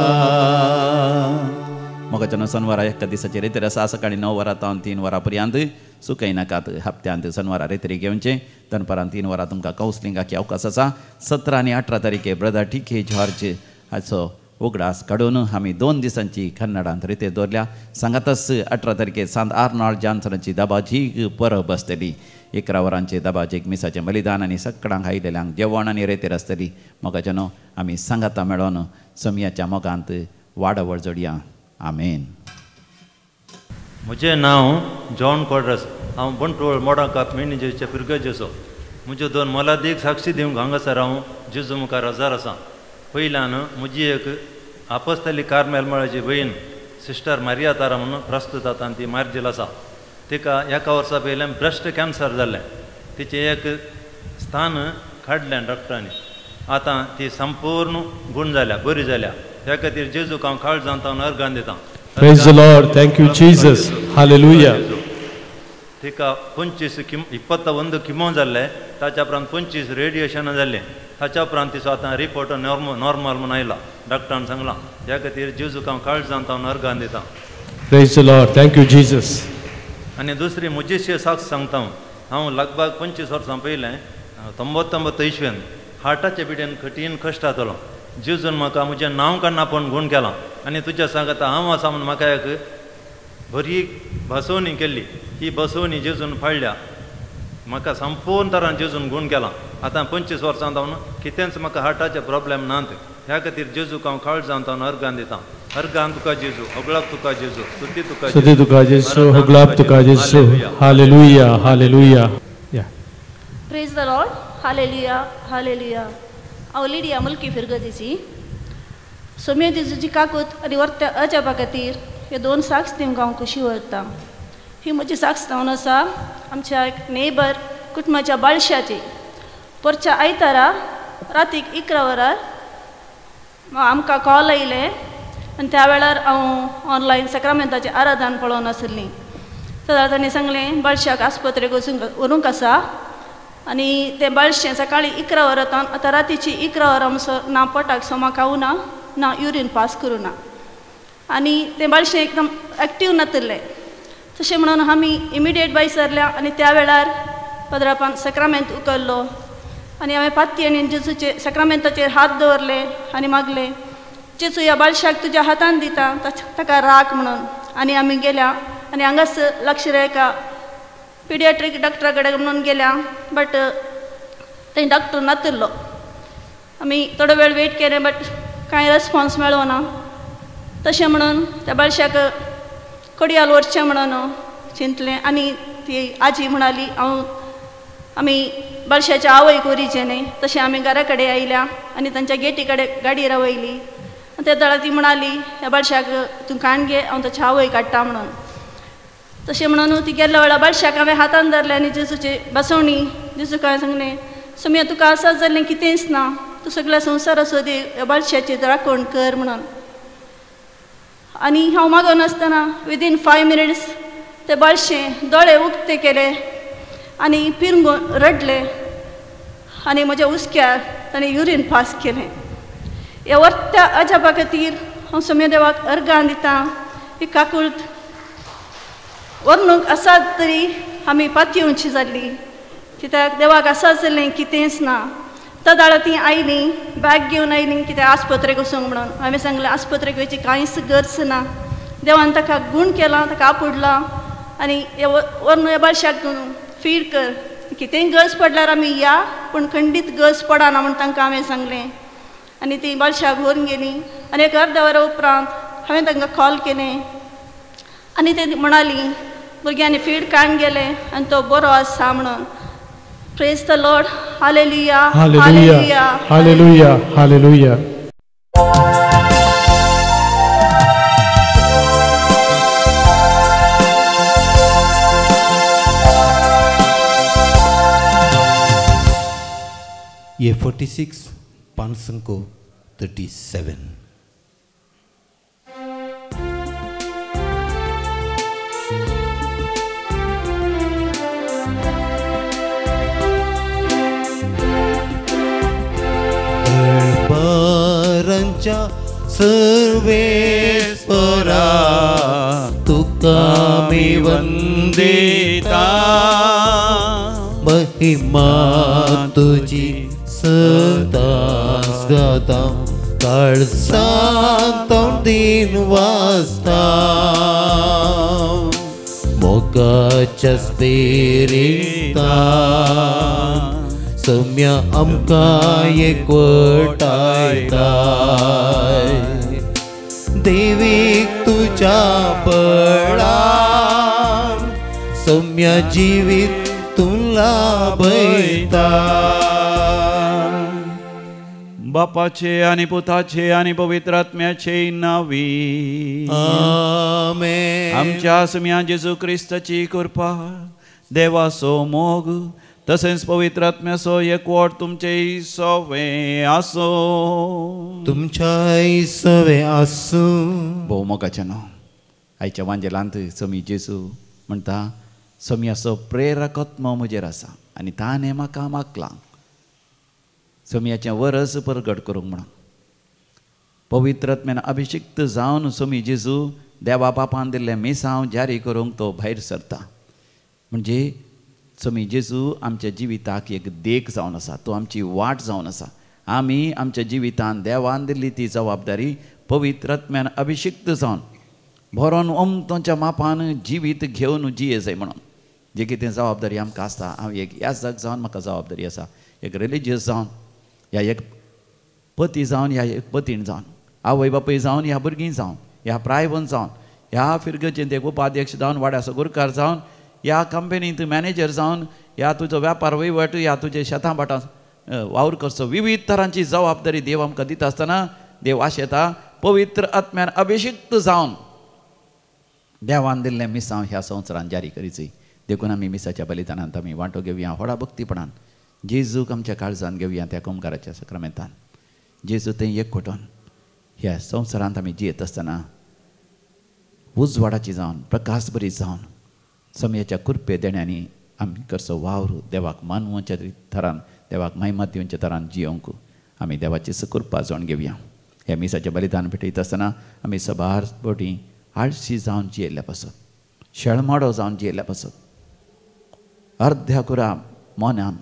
मोगाच्या सनवारा एका दिसाचे रेतीर आसा सकाळी 9 वरां तावन 3 वरां पर्यंत सुकय नाकात हप्त्यांत सनवारा रेतरी घेवचे दनपारां 3 वरां तुमकां कावन्सिलिंगाची अवकाश आसा 17 आनी 18 तारीखे ब्रदर TK जॉर्ज हाचो उगडास काडून आमी 2 दिसांची कन्नडांत रेते दवरल्या सांगातच 18 तारखे सांत आर्नॉल्ड जॉन्सनाची दाबाजी परब आसतली 11 वरांचे दाबाजीक मिसाचें बलिदान आनी सकाळांक आयिल्ल्यांक जेवण आनी रेतेर आसतली मोगाच्यानो आमी सांगाता मेळोन सोमयाच्या मोगांत वाडवळ जोडया आमेन. म्हजें नांव जॉन कॉड्रस हांव बंटोळ मोडांकाप मेणिजेचे पिरगज आसो म्हज्यो 2 मोलादीक साक्षी दिवंक हांगासर हांव जेजू मुखार हजर आसा. पयल्यान म्हजी एक आपोस्तली कार्मेल मळाची भयण सिस्टर मारिया तारा म्हणून प्रस्तुत जाता आनी ती मार्जेल आसा. तिका 1 वर्सा पयलें ब्रेस्ट कॅन्सर जाल्लें तिचें एक स्थान काडलें डॉक्टरांनी. आतां ती संपूर्ण गुण जाल्या बरी जाल्या त्या खातीर जेजूक हांव काळ जावन हांव अर्गान दितां. Praise the Lord. Thank you, Jesus. Hallelujah. तिका 21 किमो जाल्ले ताच्या उपरांत 25 रेडिएशन जाल्लें ताच्या उपरांत तिचो आतां रिपोर्ट नॉर्मल म्हणून आयला डॉक्टरान सांगलां. त्या खातीर जेजूक हांव काळ जावन हांव अर्गान दितां. Praise the Lord. Thank you, Jesus. आनी दुसरी म्हजीशी साक्ष सांगता हांव लगभग 25 वर्सां पयलें 99 इसवेन हार्टाचे पिडेन कठीण कश्ट जातालो. जेजून म्हाका म्हजें नांव काडून आपूण गुण केलां आनी तुज्या सांगता हांव आसा म्हूण म्हाका एक बरी बसवणी केल्ली. ही बसवणी जेजून फाळ्ळ्या म्हाका संपूर्ण तरान जेजून गुण केलां. आतां 25 वर्सां जावन कितेंच म्हाका हार्टाचे प्रॉब्लेम नात. ह्या खातीर जेजूक हांव काळ जावन हांव अर्गान दितां. अर्गान तुका जेजू होगळाक तुका जेजू स्तुती तुका जेजू होगळाक तुका जेजू. Hallelujah hallelujah. Praise the Lord. Hallelujah hallelujah हांव लिडिया मुल्की फिरगतीची सोम्या दिसूची काकूत आनी वर्त्या अजापा खातीर हे 2 साक्स दिवंक हांव खुशी व्हरतां. ही म्हजी साक्स जावन आसा आमच्या एक नेबर कुटुंबाच्या बाळशाची. परच्या आयतारा रातीक 11 वरार आमकां कॉल आयले आनी त्या वेळार हांव ऑनलायन सक्रामेंताचें आराधन पळोवन आसली. तर तांणी सांगलें बाळशाक आस्पत्रेक व्हरूंक आसा आनी तें बाळशें सकाळीं 11 वरां आतां रातीची 11 वरां म्हणसर ना पोटाक सोमाक खावना ना युरीन पास करूं ना आनी तें बाळशें एकदम एक्टीव नातलें. तशें म्हणून आमी इमिडिएट भायर सरल्या आनी त्या वेळार पदरापान सक्रामेंत उखल्लो आनी हांवें पाती आनी जेजूचे सक्रामेंताचेर हात दवरले आनी मागलें जेजू ह्या बाळशाक तुज्या हातान दिता ताका राख म्हणून. आनी आमी गेल्या आनी हांगाच लक्षरेखा पिडियाट्रीक डॉक्टरा कडेन म्हणून गेल्या बट थंय डॉक्टर नातलो. आमी थोडो वेळ वेट केलें बट कांय रेस्पॉन्स मेळो ना. तशें म्हणून त्या बाळशाक कोडयाल व्हरचें म्हणून चिंतलें आनी ती आजी म्हणाली आमी बाळशाच्या आवयक व्हरीचें न्ही. तशें आमी घरा कडेन आयल्या आनी तांच्या गेटी कडेन गाडी रावयली आनी त्या दळा ती म्हणाली ह्या बाळशाक तूं काण घे हांव ताच्या आवय काडटा म्हणून. तशें म्हणून ती गेल्या वेळार बाळशाक हांवें हातान धरलें आनी जेजूची बसवणी जेजूक हांवें सांगलें सोम्या तुका आसात जाल्लें कितेंच ना तूं सगळ्या संवसारा सोदी ह्या बाळशाची राखण कर म्हणून. आनी हांव मागोन आसतना विदीन 5 मिनिट्स ते बाळशें दोळे उक्ते केले आनी पिरंगून रडलें आनी म्हज्या हुस्क्यार ताणें युरीन पास केलें. ह्या वर्त्या अजापा खातीर हांव सोम्या देवाक अर्गां दितां. ही काकूळट वर्णूक आसात तरी आमी पाती येवची जाल्ली कित्याक देवाक आसात जाल्लें कितेंच ना. त्या दाळा ती आयली बॅग घेवन आयली कित्याक आस्पत्रेक वचूंक म्हणून. हांवें सांगलें आस्पत्रेक वयची कांयच गरज ना देवान ताका गूण केला ताका आपडला आनी वर्न ह्या बाळशाक फीड कर कितेंय गरज पडल्यार आमी या पूण खंडीत गरज पडना म्हूण तांकां हांवें सांगलें. आनी ती बाळशाक व्हरून गेली आनी एक अर्द वरा उपरांत हांवें तांकां कॉल केलें आनी ते म्हणाली भुरग्यांनी फीड काडून गेले आनी तो बरो आसा म्हणून. Praise the Lord. Hallelujah. Hallelujah. Hallelujah. Hallelujah. ये 46 5 37. सर्वेश्वरा तुका मी वंदिता महिमा तुझी सदांच गाता काळजांत दिन वाजता मोगाच्या स्पिरितान सोम्या आमकां एकवटायताय देवीक तुज्या बळान सोम्या जिवीत तूं लाभयता. बापाचे आनी पुताचे आनी पवित्र आत्म्याचे नावी आमेन. आमच्या सोम्या जेजू क्रिस्ताची कृपा देवाचो मोग तसेच पवित्र आत्म्याचो एकवट तुमचे सवे आसो तुमच्या सवे आसू. भोव मोगाचें न्हू आयच्या वांजेलांत समी जेजू म्हणटा सोम्याचो प्रेरकत्म म्हजेर आसा आनी ताणें म्हाका मागलां सोम्याचें वरस परगट करूंक म्हणून. पवित्र आत्म्यान अभिषिक्त जावन सोमी जेजू देवा बापान दिल्लें मिसांव जारी करूंक तो भायर सरता. म्हणजे सोमी जेजू आमच्या जिविताक एक देख जावन आसा तो आमची वाट जावन आसा. आमी आमच्या जिवितान देवान दिल्ली ती जबाबदारी पवित्र आत्म्यान अभिषिक्त जावन भरोन ओमतोच्या मापान जिवीत घेवन जिये जाय म्हणून जे कितें जबाबदारी आमकां आसता. हांव एक याजक जावन म्हाका जबाबदारी आसा एक रिलिजियस जावन ह्या एक पती जावन ह्या एक पतीण जावन आवय बापूय जावन ह्या भुरगीं जावन ह्या प्रायवन जावन ह्या फिरगेचें एक उपाध्यक्ष जावन वाड्या सगुरकार जावन ह्या कंपनींत मॅनेजर जावन ह्या तुजो व्यापार वैवट ह्या तुजे शेतां भाटां वावर करचो. विविध तरांची जबाबदारी देव आमकां दिता आसतना देव आशेता पवित्र आत्म्यान अभिषिक्त जावन देवान दिल्लें मिसांव ह्या संवसारान जारी करीची. देखून आमी मिसाच्या बलिदानांत आमी वांटो घेवया व्हडा भक्तीपणान. जेजूक आमच्या काळजान घेवया त्या कुंभाराच्या सक्रामेंतान. जेजू तें एकवटून ह्या संवसारांत आमी जियेत आसतना उजवाडाची जावन प्रकाश बरी जावन समयाच्या कुरपे देण्यांनी आमी करचो वावर देवाक मानवच्या थरान देवाक महिमा दिवच्या तरान जियोंक आमी देवाची कृपा जावन घेवया. ह्या मिसाचें बलिदान भेटयत आसतना आमी सबार बोटी आळशी जावन जियेल्ल्या पासत, शेळमाडो जावन जियेल्ल्या पासत, अर्ध्या कुरा मोनान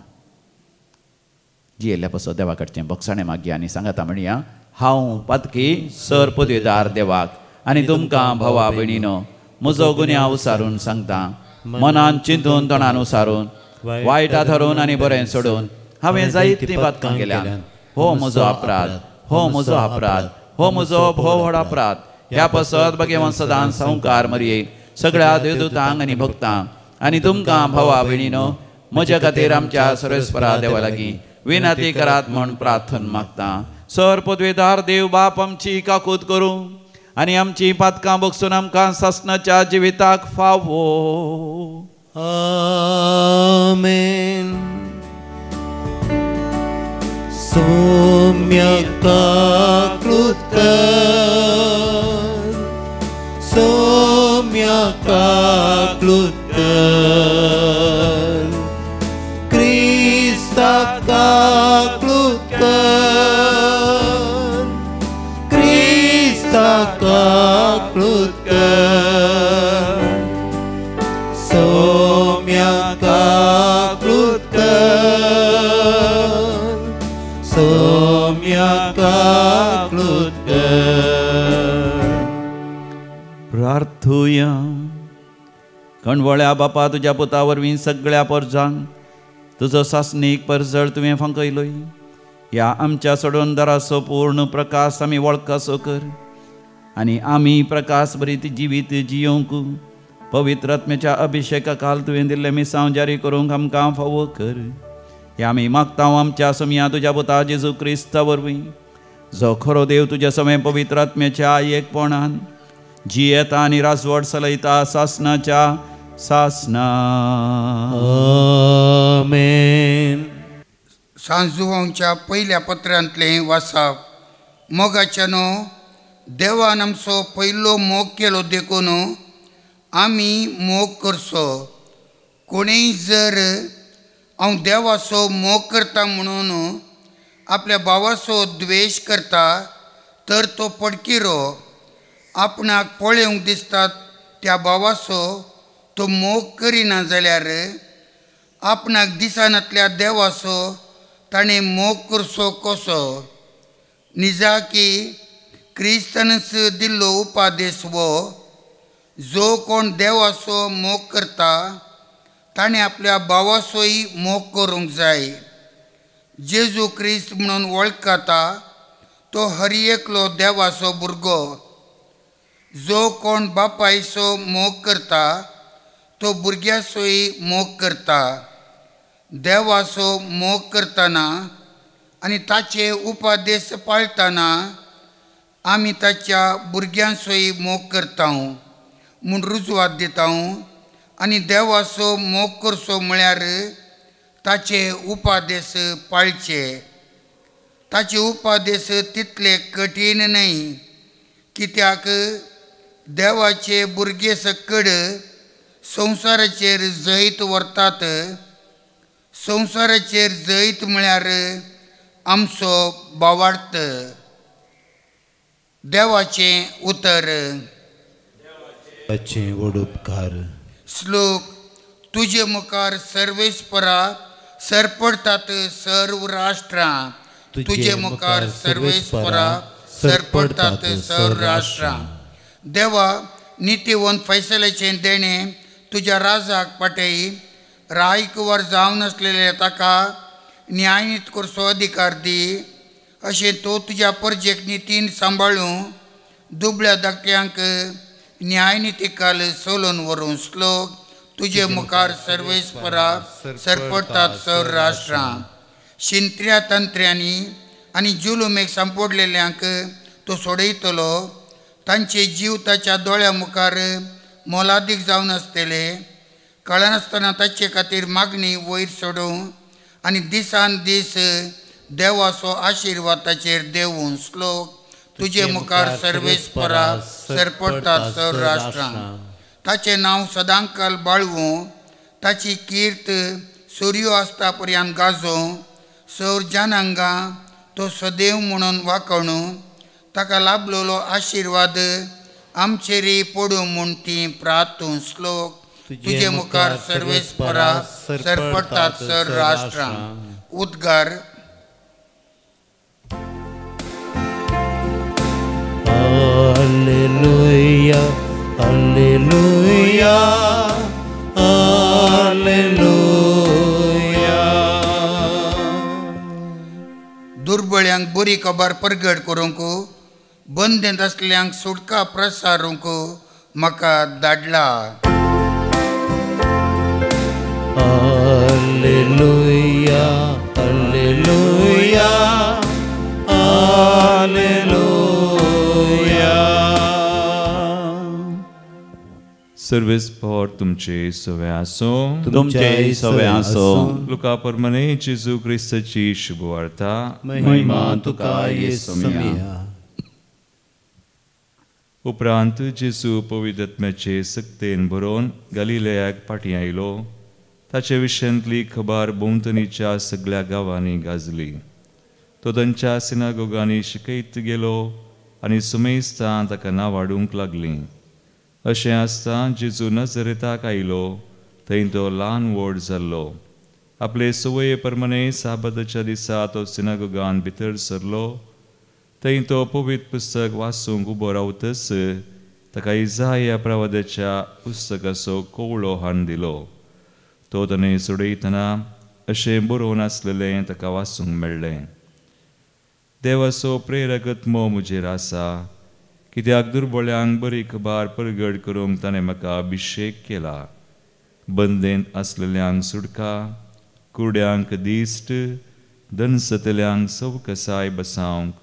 जियेल्ल्या पासत देवा कडचें बक्षाणें मागया आनी सांगाता म्हणया, हांव पातकी सर पदवेदार देवाक आनी तुमकां भवा भयणीनो म्हजो गुन्यांव उसारून सांगता. मनान चिंतून तोंडान उसारून वायटा धरून आनी बरें सोडून हांवें जायतीं पातकां केल्यात. हो म्हजो अपराध, हो म्हजो अपराध, हो म्हजो भोव व्हड अपराध. ह्या पासत भगवान सदां संवकार मरये सगळ्या देवदूतांक आनी भक्तांक आनी तुमकां भवा भयणीनो म्हजे खातीर आमच्या सर्वेस्परा देवा लागीं विनंती करात म्हूण प्रार्थना मागता. सर पदवेदार देव बाप आमची काकूत करूं आनी आमची पातकां बगसून आमकां ससनाच्या जिविताक फावो. आमेन. सौम्यका क्लुत्कर, सौम्यका क्लुत्कर, क्रिस्ताका क्लुत्कर, क्रिस्ताका क्लुत्कर, सौम्यका क्लुत्कर, सौम्यका क्लुत्कर. प्रार्थुया. कणवळ्या बापा तुज्या पुता वरवीं सगळ्या परजांक तुजो सासणीक परजळ तुवें फांकयलोय. ह्या आमच्या सोडून दराचो पूर्ण प्रकाश आमी वळखासो कर आनी आमी प्रकाश भरीत जिवीत जियोंक पवित्र आत्म्याच्या अभिषेका काल तुवें दिल्लें मिसांव जारी करूंक आमकां फावो कर. हे आमी मागता आमच्या समया तुज्या पुता जेजू क्रिस्ता वरवीं जो खरो देव तुज्या समें पवित्र आत्म्याच्या एकपणान जियेता आनी राजवट चलयता सासनाच्या सासना. आमेन. सांजुवांच्या पयल्या पत्रांतलें वाचप. मोगाच्यानो देवान आमचो पयलो मोग केलो देखून आमी मोग करचो. कोणीय जर हांव देवाचो मोग करता म्हणून आपल्या भावाचो द्वेश करता तर तो पडकिरो. आपणाक पळोवंक दिसता त्या भावाचो तो मोग करिना जाल्यार आपणाक दिसनातल्या देवाचो ताणें मोग करचो कसो. निजा की क्रिस्तानच दिल्लो उपादेश वो, जो कोण देवाचो मोग करता ताणें आपल्या भावाचोय मोग करूंक जाय. जेजू क्रिस्त म्हणून वळखता तो हर एकलो देवाचो भुरगो. जो कोण बापायचो मोग करता तो भुरग्याचोय मोग करता. देवाचो मोग करतना आनी ताचे उपादेश पाळतना आमी ताच्या भुरग्यांचोय मोग करता म्हूण रुजवात दिता. आनी देवाचो मोग करचो म्हळ्यार ताचे उपादेश पाळचे. ताचे उपादेश तितले कठीण न्हय, कित्याक देवाचे भुरगे सकड संवसाराचेर जैत व्हरतात. संवसाराचेर जैत म्हळ्यार आमचो भावार्थ. देवाचें उतर. देवाचें व्हड उपकार. श्लोक. तुजे मुखार सर्वेस्परा सरपडतात सर्व राष्ट्रां. तुजे मुखार सर्वेस्परा सरपडतात सर्व राष्ट्रां. देवा नितीवंत फैसल्याचें देणें तुज्या राजाक पाठय. रायकुवार जावन आसलेल्या ताका न्यायनीत करचो अधिकार दी. अशें तो तुज्या परजेक नितीन सांबाळूं दुबळ्या धाकट्यांक न्यायनितिकाल सोलून व्हरून. श्लोक. तुजे मुखार सर्वेस्परा सरपडतात सर्व राष्ट्रां. शिंत्र्या तंत्र्यांनी आनी जुलुमेक सांपोडलेल्यांक तो सोडयतलो. तांचे जीव ताच्या दोळ्या मुखार मोलादीक जावन आसतले. कळनासतना ताचे खातीर मागणी वयर सोडूं आनी दिसान दीस देवाचो आशिर्वाद ताचेर देवूं. श्लोक. तुजे मुखार सर्वेस्परा सरपडटात सर राष्ट्रां. ताचें नांव सदांकाल बाळगूं. ताची कीर्त सूर्यो आसता पर्यंत गाजों. सौर जनांगां तो सदैव म्हणून वाखणू. ताका लाभलेलो आशिर्वाद आमचेरय पडूं म्हूण ती प्रार्थूं. श्लोक. तुजे मुखार सर्वेस्परा सरपडटात सर राष्ट्रां. उद्गार. Alleluia, Alleluia, Alleluia. दुर्बळ्यांक बरी खबर परगट करूंक, बंदेंत असल्यांक सुटका प्रसारूंक म्हाका धाडला. Alleluia, Alleluia, Alleluia. सर्वेस्पर तुमचे सवे आसो. तुमचे सवे आसो. लुका परमने जेजू क्रिस्ताची शुभ वार्ता. महिमा तुका येसुमिया. उपरांत जेजू पवित्र आत्म्याचे सक्तेन बरोवन गलिलयाक फाटीं आयलो. ताचे विशयांतली खबर भोंवतणीच्या सगळ्या गांवांनी गाजली. तो तांच्या सिनागोगांनी शिकयत गेलो आनी सुमेस्तां ताका नांवाडूंक लागलीं. अशें आसता जेजू नजरेताक आयलो. थंय तो ल्हान व्हड जाल्लो. आपले सवये प्रमाणे साबाताच्या दिसा तो सिनागोगान भितर सरलो. थंय तो पवित्र पुस्तक वाचूंक उबो रावतच ताका इसाया प्रवाद्याच्या पुस्तकाचो कवळो हाण दिलो. तो ताणें सोडयतना अशें बरोवन आसलेलें ताका वाचूंक मेळ्ळें. देवाचो प्रेरकत्मो म्हजेर आसा, कित्याक दुर्बळ्यांक बरी खबर परगट करूंक ताणें म्हाका अभिशेक केला. बंदेंत आसलेल्यांक सुटका, कुरड्यांक दिश्ट, दनसतल्यांक सवकसाय बसावंक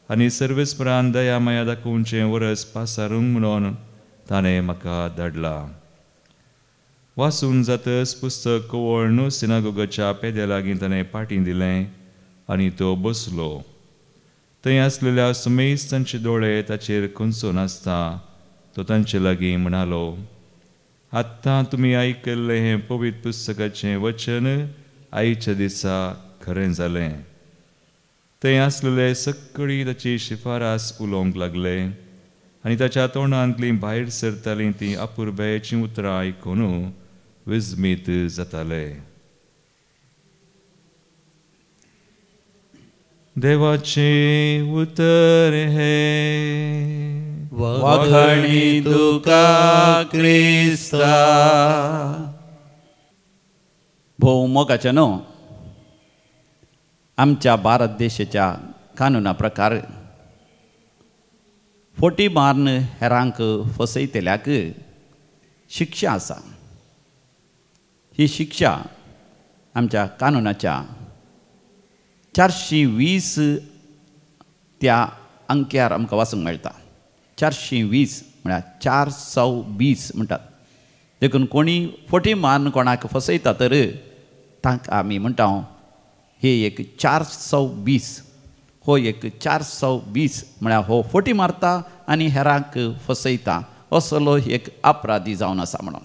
आनी सर्वेस्परान दया माया दाखोवचें वरस पासारूंक म्हणून ताणें म्हाका धाडला. वाचून जातच पुस्तक कवळ सिनागोगाच्या पेद्या लागीं ताणें फाटीं दिलें आनी तो बसलो. थंय आसलेल्या सुमेस्तांचे दोळे ताचेर खंचून आसता तो तांचे लागीं म्हणालो, आत्तां तुमी आयकल्लें हें पवित्र पुस्तकाचें वचन आयच्या दिसा खरें जालें. थंय आसलेले सगळीं ताची शिफारस उलोवंक लागले आनी ताच्या तोंडांतलीं भायर सरतालीं तीं अपुर्बायेचीं उतरां आयकून विस्मीत जाताले. देवाचे उतर हे वखणी तुका क्रिस्ता. भोव मोगाचे न्हू. आमच्या भारत देशाच्या कानुना प्रकार फोटी मारून हेरांक फसयतल्याक शिक्षा आसा. ही शिक्षा आमच्या कानुनाच्या 420 त्या अंक्यार आमकां वाचूंक मेळटा. 420 म्हळ्यार 420 म्हणटात. देखून कोणी फोटी मारून कोणाक फसयता तर तांकां आमी म्हणटा हे एक 420. हो एक 420 म्हळ्यार हो फोटी मारता आनी हेरांक फसयता असलो एक अपराधी जावन आसा म्हणून.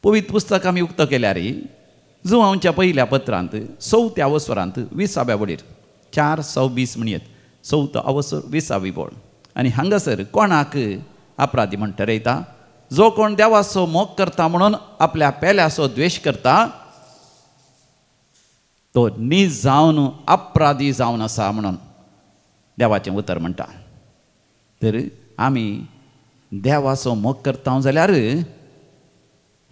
पवित्र पुस्तक आमी उक्तो केल्यार जुवांच्या पयल्या पत्रांत 4थ्या अवसरांत 20व्या वडीर 420 म्हणयत 4थो अवसर 20वी बोड. आनी हांगासर कोणाक अपराधी म्हण ठरयता? जो कोण देवाचो मोग करता म्हणून आपल्या पेल्याचो द्वेश करता तो नीज जावन अपराधी जावन आसा म्हणून देवाचें उतर म्हणटा. तर आमी देवाचो मोग करता जाल्यार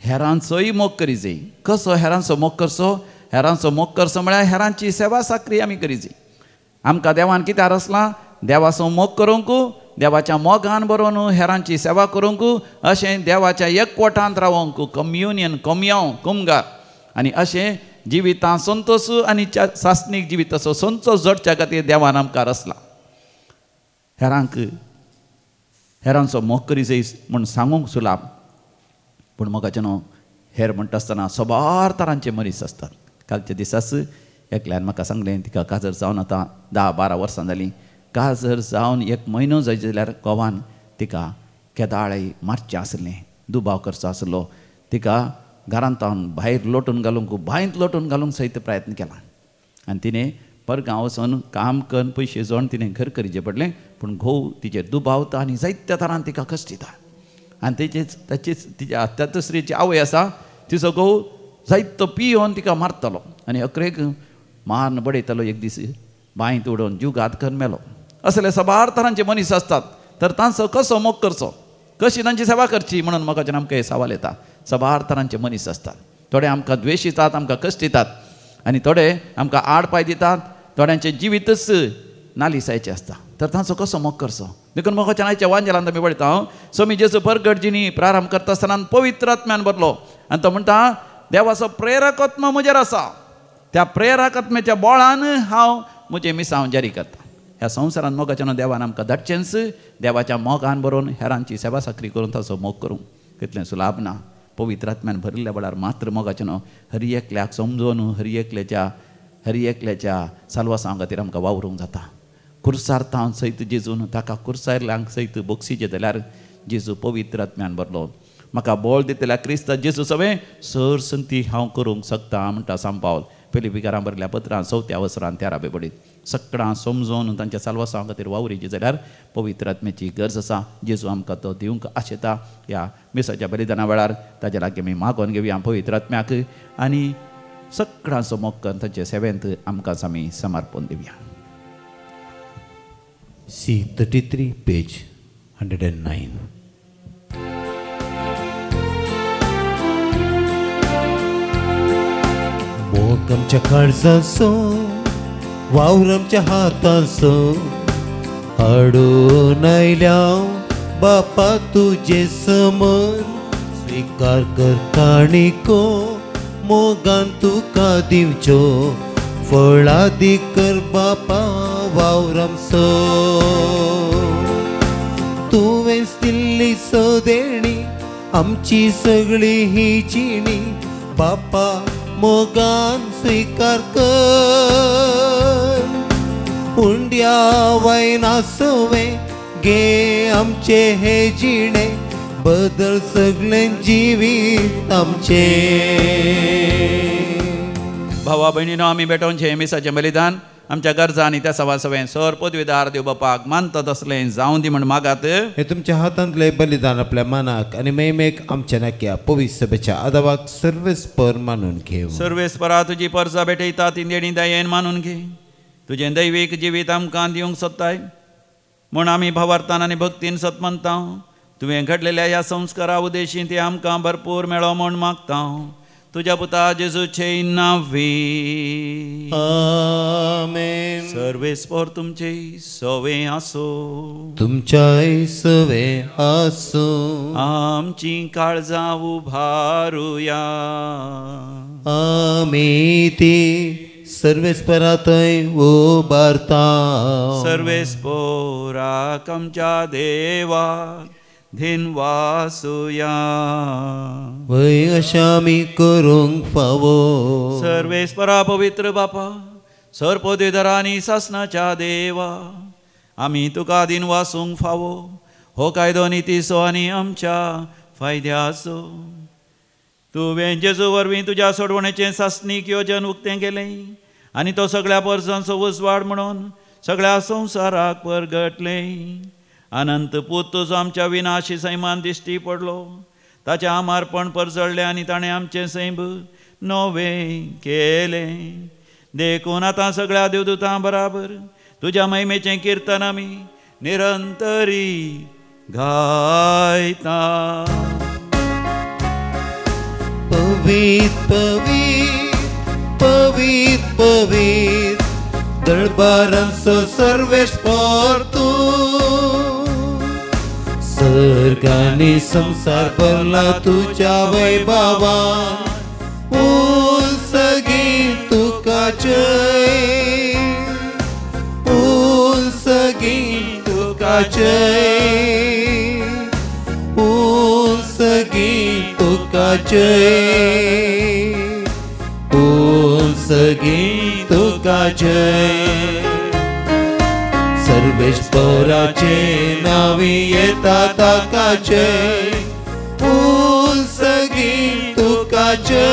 हेरांचोय मोग करी जाय. कसो हेरांचो मोग करचो? हेरांचो मोग करचो म्हळ्यार हेरांची सेवा साकरी आमी करी जाय. आमकां देवान कित्याक रचलां? देवाचो मोग करूंक, देवाच्या मोगान बरोवन हेरांची सेवा करूंक, अशें देवाच्या एकवटांत रावंक, कम्युनियन, कोमयाव, कुमगार आनी अशें जिवितां संतोष आनी सासणीक जिवीत असो संतोष जोडच्या खातीर देवान आमकां रचला. हेरांचो मोग करी जाय म्हूण सांगूंक सुलाभ, पूण मोगाचें न्हू हेर म्हणटा आसतना सोबार तरांचे मनीस आसतात. कालच्या दिसाच एकल्यान म्हाका सांगलें तिका काजर जावन आतां 10-12 वर्सां जालीं. काजर जावन 1 म्हयनो जाय जाल्यार गोवान तिका केदाळी मारचें आसलें, दुबाव करचो आसलो. तिका घरांत भायर लोटून घालूंक बांयंत लोटून घालूंक सयत प्रयत्न केला आनी तिणें परगांव वचून काम करून पयशे जोडून तिणें घर करचें पडलें. पूण घोव तिचेर दुबावता आनी जायत्या तरान तिका कश्ट दिता. आनी ताचीच तिच्या आत्यातश्रीची आवय आसा, तिचो घोव जायतो पियोन तिका मारतलो आनी अकरेक मारन बडयतालो. एक दीस बांयंत उडोवन जीव घात करून मेलो. असले सबार तरांचे मनीस असतात. तर तांचो कसो मोग करचो, कशी तांची सेवा करची म्हणून मोगाच्यान आमकां हे सवाल येता. सबार तरांचे मनीस असतात. थोडे आमकां द्वेश दितात, आमकां कश्ट दितात आनी थोडे आमकां आड पाय दितात. थोड्यांचें जिवीतच नालिसायचें आसता. तर तांचो कसो मोग करचो. देखून मोगाच्यान आयच्या वांजेलांत आमी पळयता स्वामी जेजू परगटजीनी प्रारंभ करता आसतना पवित्र आत्म्यान भरलो आनी तो म्हणटा देवाचो प्रेरक आत्मा म्हजेर आसा. त्या प्रेरक आत्म्याच्या बळान हांव म्हजें मिसांव जारी करता. ह्या संवसारांत मोगाच्यान देवान आमकां धाडचेंच. देवाच्या मोगान बरोवन हेरांची सेवा साकरी करून ताचो मोग करूंक तितलें सुलाभ ना. पवित्र आत्म्यान भरिल्ल्या वेळार मात्र मोगाच्यान हरी एकल्याक समजोवन हरी एकल्याच्या साल्वासां खातीर आमकां वावरूंक जाता. कुर्सार्थांत सयत जेजून ताका कुर्सायल्यांक सयत बक्षिजे जाल्यार जेजू पवित्र आत्म्यान भरलो. म्हाका बळ दितल्या क्रिस्त जेजू सवें सर संती हांव करूंक शकता म्हणटा सांत पावल फिलिपिकारां बरयल्ल्या पत्रांत 4थ्या वसरांत 13 बडीत. सगळां समजोवन तांच्या साल्वासां खातीर वावरीची जाल्यार पवित्र आत्म्याची गरज आसा. जेजू आमकां तो दिवंक आशेता. ह्या मिसाच्या बलिदाना वेळार ताचे लागीं आमी मागोवन घेवया पवित्र आत्म्याक आनी सगळ्यांचो मोग करून ताचे सेवेंत आमकांच आमी समर्पण दिवया. C33 page 109. मोग आमच्या काळजाचो वावर आमच्या हाताचो हाडून आयल्या बापा तुजे समोर स्वीकार कर काणिको मोगान तुका दिवच्यो फळादी कर बापा वावरामचो. तुवें दिल्ली सदेणी आमची सगळी ही जिणी बापा मोगान स्वीकार कर. उंड्या वायनासोवे घे आमचे हे जिणे बदल सगळे जिवीत आमचे. भावा भयणीनो आमी भेटोवचें मिसाचें बलिदान आमच्या गरजा आनी त्या सवा सवें सर पदवीदार देव बापाक मानता तसलें जावं दी म्हण मागात. हे तुमच्या हातांतले बलिदान आपल्या मनाक आनी मेमेक आमच्या नाक्या पवित्र सभेच्या आदावाक सर्वेस्पर मानून घेव. सर्वेस्परा तुजी परजा भेटयता ती देणी दयेन मानून घे. तुजें दैवीक जिवीत आमकां दिवंक सोदताय म्हूण आमी भावार्थान आनी भक्तीन सतमनता. तुवें घडलेल्या ह्या संस्कारा उद्देशी ते आमकां भरपूर मेळो म्हूण मागता. तुझ्या पुता जेजूचे नावे आमेन. सर्वेस्पर तुमचे सवे आसो तुमच्याय सवे आसो. आमची काळजां उभारुया आमी ती सर्वेस्परातय उबारता. सर्वेस्पराक आमच्या देवाक धिनवासुया. वय अशें आमी करूंक फावो. सर्वेस्परा पवित्र बापा सरपदवीधरा आनी शासनाच्या देवा आमी तुका दिनवासूंक फावो. हो कायदो नितीचो आनी आमच्या फायद्याचो. तुवें जेजू वरवीं तुज्या सोडवणेचें शासनीक येवजन उक्तें केलें आनी तो सगळ्या परजांचो उजवाड म्हणून सगळ्या संवसाराक परगटलें. अनंत पूत तुजो आमच्या विनाशी सैमान दिश्टी पडलो. ताचें आमारपण परजळ्ळें आनी ताणें आमचें सैम नवें केलें. देखून आतां सगळ्या देवदूतां बराबर तुज्या महिमेचें कीर्तन आमी निरंतरी गायता. पवित्र पवित्र पवित्र पवित्र दरबारांचो सर्वेस्पर तूं. सर्गानी संसार भरला तुझ्या वैभवान. उंच जय सगी तुका जय सगी तुका जय सगी तुका जय सर्वेश्वराचे नावी येता ताका जय सगी तुका जय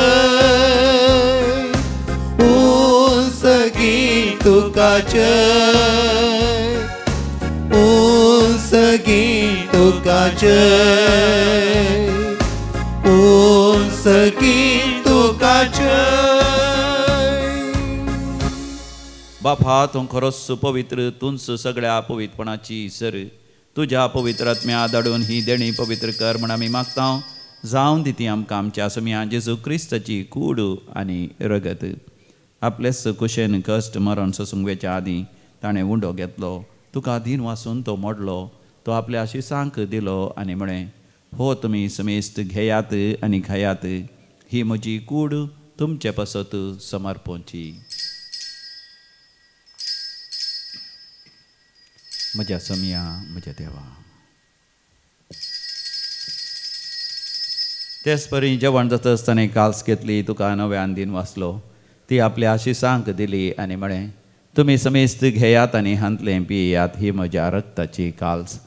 सगी तुका जय सगी तुका जय सगी तुका जय बापा तू खरोच पवित्र तूंच सगळ्या पवित्रपणाची सर तुझ्या पवित्र आत्म्या धाडून ही देणी पवित्र कर म्हण आमी मागता जावन दिती आमकां आमच्या समिया जेजू क्रिस्ताची कूड आनी रगत आपलेच कुशेन कश्ट मरण ससुंगवेच्या आदीं ताणें उंडो घेतलो तुका दिन वासून तो मोडलो तो आपल्या आशिसांक दिलो आनी म्हळें हो तुमी समेस्त घेयात आनी खायात ही म्हजी कूड तुमचे पसत समर्पोवची म्हज्या समिया म्हज्या देवा तेच परी जेवण जाता आसतना काल्स घेतली तुका नव्यान दिन वाचलो ती आपल्या आशिसांक दिली आनी म्हळें तुमी समेस्त घेयात आनी हांतलें पियेयात ही म्हज्या रक्ताची काल्स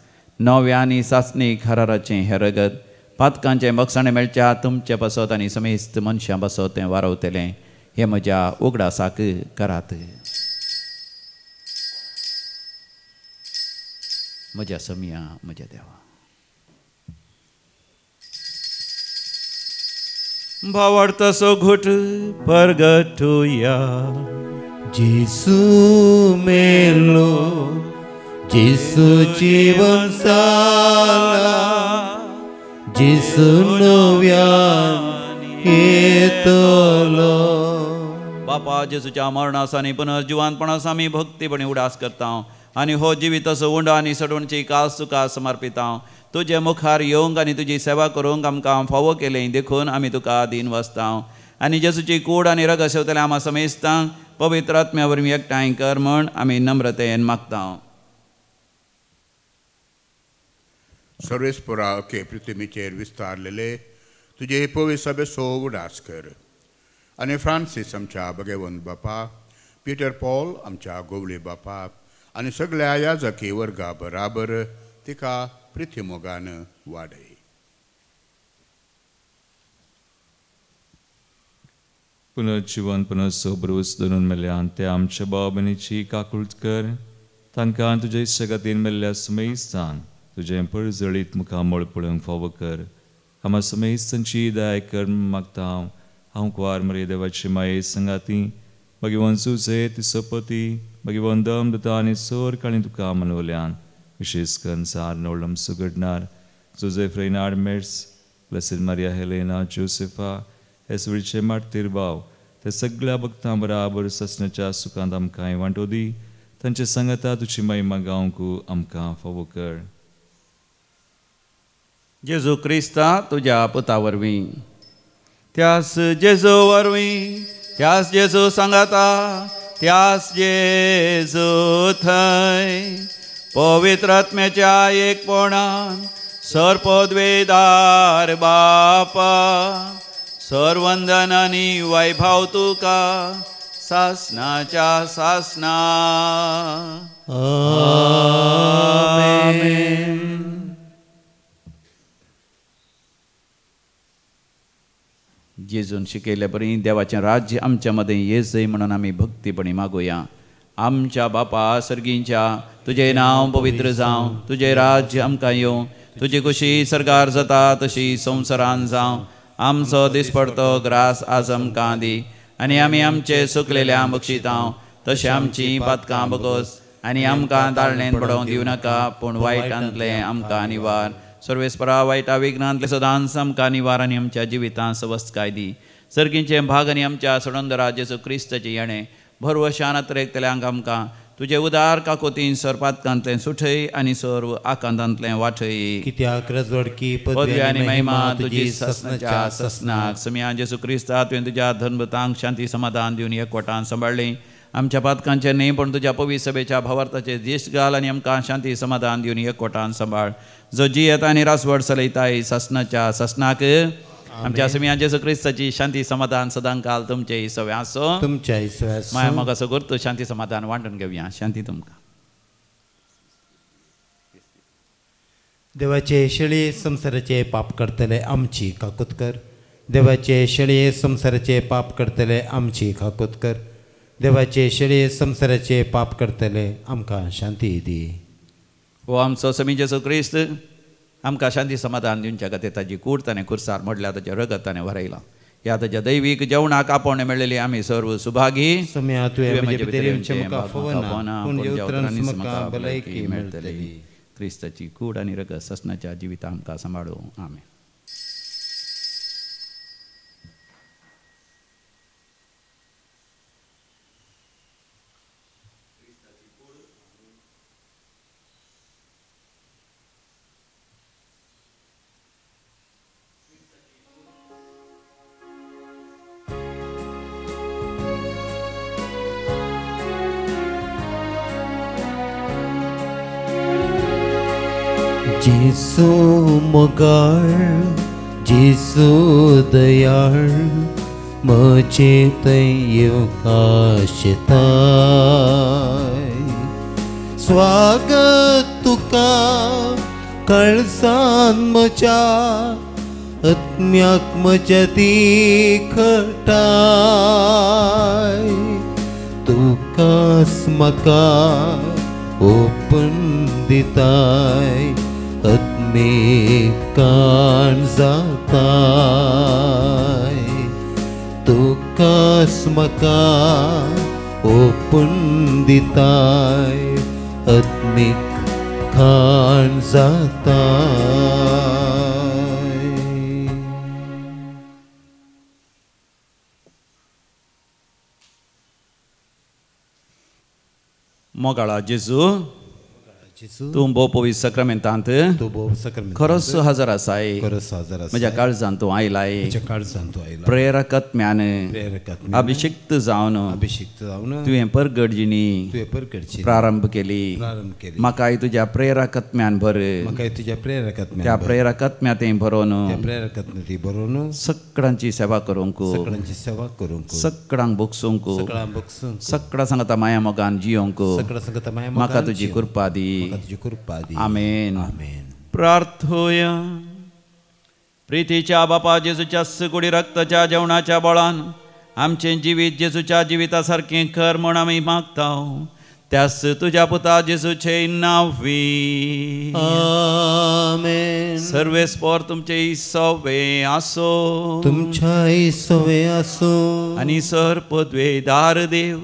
नव्यानी सासणी खराराचें हें रगत पातकांचें मगसाणें मेळच्या तुमचे बसत आनी समेस्त मनशां बसत तें वारवतलें हें म्हज्या उगडासाक करात म्हज्या समिया म्हज्या देवा भावार्थसो घुट परगटुया जेसू मेलो जेसू जीवन साला जेसू नव्यान येतलो बापा जेसूच्या मरणास आनी पुनर्जिवानपणास आमी भक्तीपणी उडास करता आनी हो जिवीत असो उंड आनी सडवणची कास तुका समर्पिता तुजे मुखार येवंक आनी तुजी सेवा करूंक आमकां फावो केलें देखून आमी तुका दिन वसता आनी जेसूची कूड आनी रगत शेवतले आमा समेस्तांक पवित्र आत्म्या वरवीं एकठांय कर म्हण आमी नम्रतेन मागता सर्वेस्परा के पृथ्वीचेर विस्तारलेले तुजे पवित्र सभेचो उडास कर आनी फ्रांसीस आमच्या भगवंत बापा पिटर पॉल आमच्या गोवळे बापा आनी सगळ्या याजकी वर्गा बराबर तिका पृथ्वीमोगान वाडय पुनर्जीवन पुनर्सोबरूस धरून मेल्यान ते आमच्या बाबनीची काकुळट कर तांकां तुजे जगतीन मेल्ल्या समेस्तांक तुजें पळजळीत मुखामळ पळोवंक फावो कर आमा समेस्तांची दया कर मागता हांव कुवार मरे देवाची माये संगाती भगवंत सुजे तिचो पती भगवंत दमदता आनी सोर काळी तुका मनवल्यान विशेष करून सार नवळम सुगडणार जोसेफ रेनार्ड मेट्स ब्लेसिड मारिया हेलेना जोसेफा हे सगळीचे मार्तीर भाव ते सगळ्या भक्तां बराबर ससण्याच्या सुखांत आमकां वांटो दी तांचे संगता तुजी महिमा गावंक आमकां फावो कर जेजू क्रिस्ता तुज्या पुता वरवीं त्यास जेजू वरवीं त्यास जेजू सांगाता त्यास जेजू थंय पवित्र आत्म्याच्या एकपणान सरपदवेदार बापा सर्वंदन आनी वैभव तुका सासनाच्या सासना आमेन. जेजून शिकयले परी देवाचें राज्य आमच्या मदें येजय म्हणून आमी भक्तीपणी मागुया. आमच्या बापा सर्गींच्या तुझे नांव पवित्र जावं तुझे राज्य आमकां येवं तुजी खुशी सरकार जाता तशी संवसारान जावं. आमचो दिसपडतो ग्रास आज आमकां दी आनी आमी आमचे सुकलेल्या बक्षितांव तशें आमची पातकां बगोस आनी आमकां ताळणेन पडोवंक दिवं नाका पूण वायटांतलें आमकां निवार. सर्वेस्परा वायटा विघ्नांतले सदांच आमकां निवार आनी आमच्या जिवितांत सवस्काय दी. सर्गींचे भाग आनी आमच्या सडोंदरा जेजू क्रिस्ताचे येणे भरवशान अत्रेकतल्यांक आमकां तुझे उदार काकोतीन सरपातकांतले सुठय आनी सर्व आकांतांतले वाठय कित्याक रजवडकी पदवी आनी महिमा तुजी ससनाच्या ससनाक समिया जेसू क्रिस्ता तुवें तुज्या धनभतांक शांती समाधान दिवन एकवटान सांबाळलें आमच्या पातकांचे न्ही पण तुज्या पवित्र सभेच्या भावार्थाचे दिश्ट घाल आनी आमकां शांती समाधान दिवन एकवटान सांबाळ जो जियेत आनी रासवड चलयताय ससनाच्या ससनाक आमच्या समिया जेसू क्रिस्ताची शांती समाधान सदांकाल तुमचे सवे आसो तुमच्या माया मग असं करतो शांती समाधान वांटून घेवया शांती तुमकां देवाचे शेळये संसाराचे पाप करतले आमची काकूत कर देवाचे शेळये संसाराचे पाप करतले आमची काकूत कर देवाचे शेळये संसाराचे पाप करतले आमकां शांती दी हो आमचो समी जेसू क्रिस्त आमकां शांती समाधान दिवच्या खातीर ताची कूड ताणें खुर्सार मोडल्या ताचे रगत ताणें भरयलां ह्या ताच्या दैवीक जेवणाक आपोवणे मेळिल्ली आमी सर्व सुभागी सम्या तुवें म्हजे भितर म्हाका फवना पूण येवतरांनी म्हाका भलायकी मेळटली क्रिस्ताची कूड आनी रगत ससनाच्या जिवितां आमकां सांबाळूं आमेन जेसू मोगाळ जेसू दयाळ म्हजे थंय येवकाशेताय स्वागत तुका कळसान म्हज्या आत्म्याक म्हज्या तिखटाय तुकाच म्हाका ओपन दिताय आत्मिकान जाताय तुकाच म्हाका ओपन दिताय आत्मिक खान जाताय मोगाळा जेजू तूं भोव पवित्र सक्रामेंतांत खरोच हजर आसाय म्हज्या काळजांत तूं आयलाय प्रेरक आत्म्यान अभिषिक्त जावन तुवें परगडजिणी प्रारंभ केली म्हाकाय तुज्या प्रेरक आत्म्यान भर त्या प्रेरक आत्म्यातें भरोवन सगळ्यांची सेवा करूंक सगळ्यांक भोगसूंक सगळ्यां सांगता माया मोगान जियोंक म्हाका तुजी कृपा दी आमेन प्रार्थोया प्रितीच्या बापा जेजूच्या सुकुडी रक्ताच्या जेवणाच्या बळान आमचे जिवीत जेजूच्या जिविता सारकें कर म्हूण आमी मागतां त्यास तुज्या पुता जेजूचे नांवी आमेन सर्वेस्पोर तुमचे सवे आसो तुमच्या सवे आसो आनी सर पदवेदार देव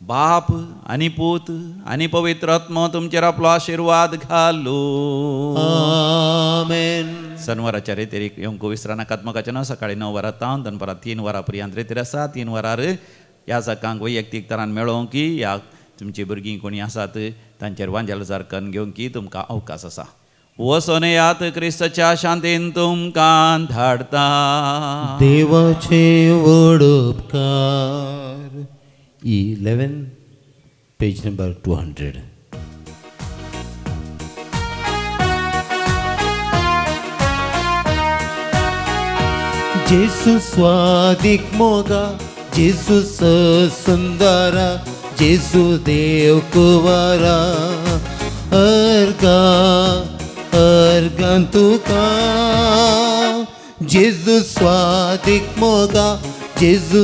बाप आनी पूत आनी पवित्र आत्मा तुमचेर आपलो आशिर्वाद घालू आमेन शनिवाराच्या रेतेरीक येवंक विसरा नाकात मोगाचें न्हय सकाळीं 9 वरां तावन दनपारां 3 वरां पर्यंत रेतीर आसा 3 वरार ह्या सकाळांक वैयक्तीक तरान मेळोवंक की ह्या तुमची भुरगीं कोणी आसात तांचेर वांजेल करून घेवंक की तुमकां अवकाश आसा वचून येयात क्रिस्ताच्या शांतीन तुमकां धाडटा देवाचे व्हड उपकार 11 पेज नंबर 200 जेसू स्वादिक मोगा जेसू सुंदरा जेसू देव कुवारा अर्गां तुका जेसू स्वादिक मोगा जेसू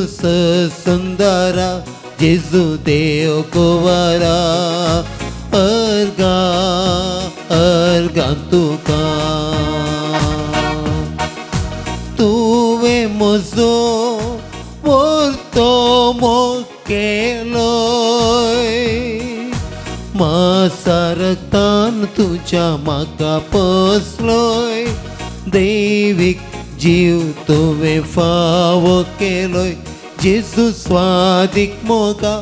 सुंदरा जेजू देव कुवारा अर्गां तुका तुवें म्हजो वर्तो मोग केलोय मासा रक्तान तुज्या म्हाका पोसलोय दैवीक जीव तुवें फावो केलोय जेजू स्वादिक मोगा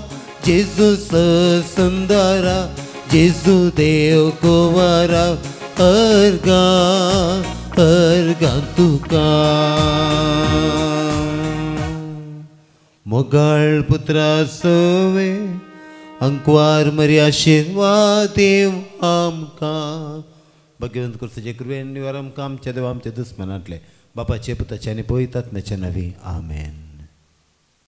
जेजू सुंदरा जेजू देव कुंवारा अर्गा तुका मोगाळ पुत्रा सोवे अंकवार मरी आशीर्वाद देव आमकां भगवंत कृष्णाचे कृपेन निवार आमकां आमच्या देवा आमच्या दुस्मनांतले बापाचे पुताचे आनी पवित्रात्म्याचे नवी आमेन.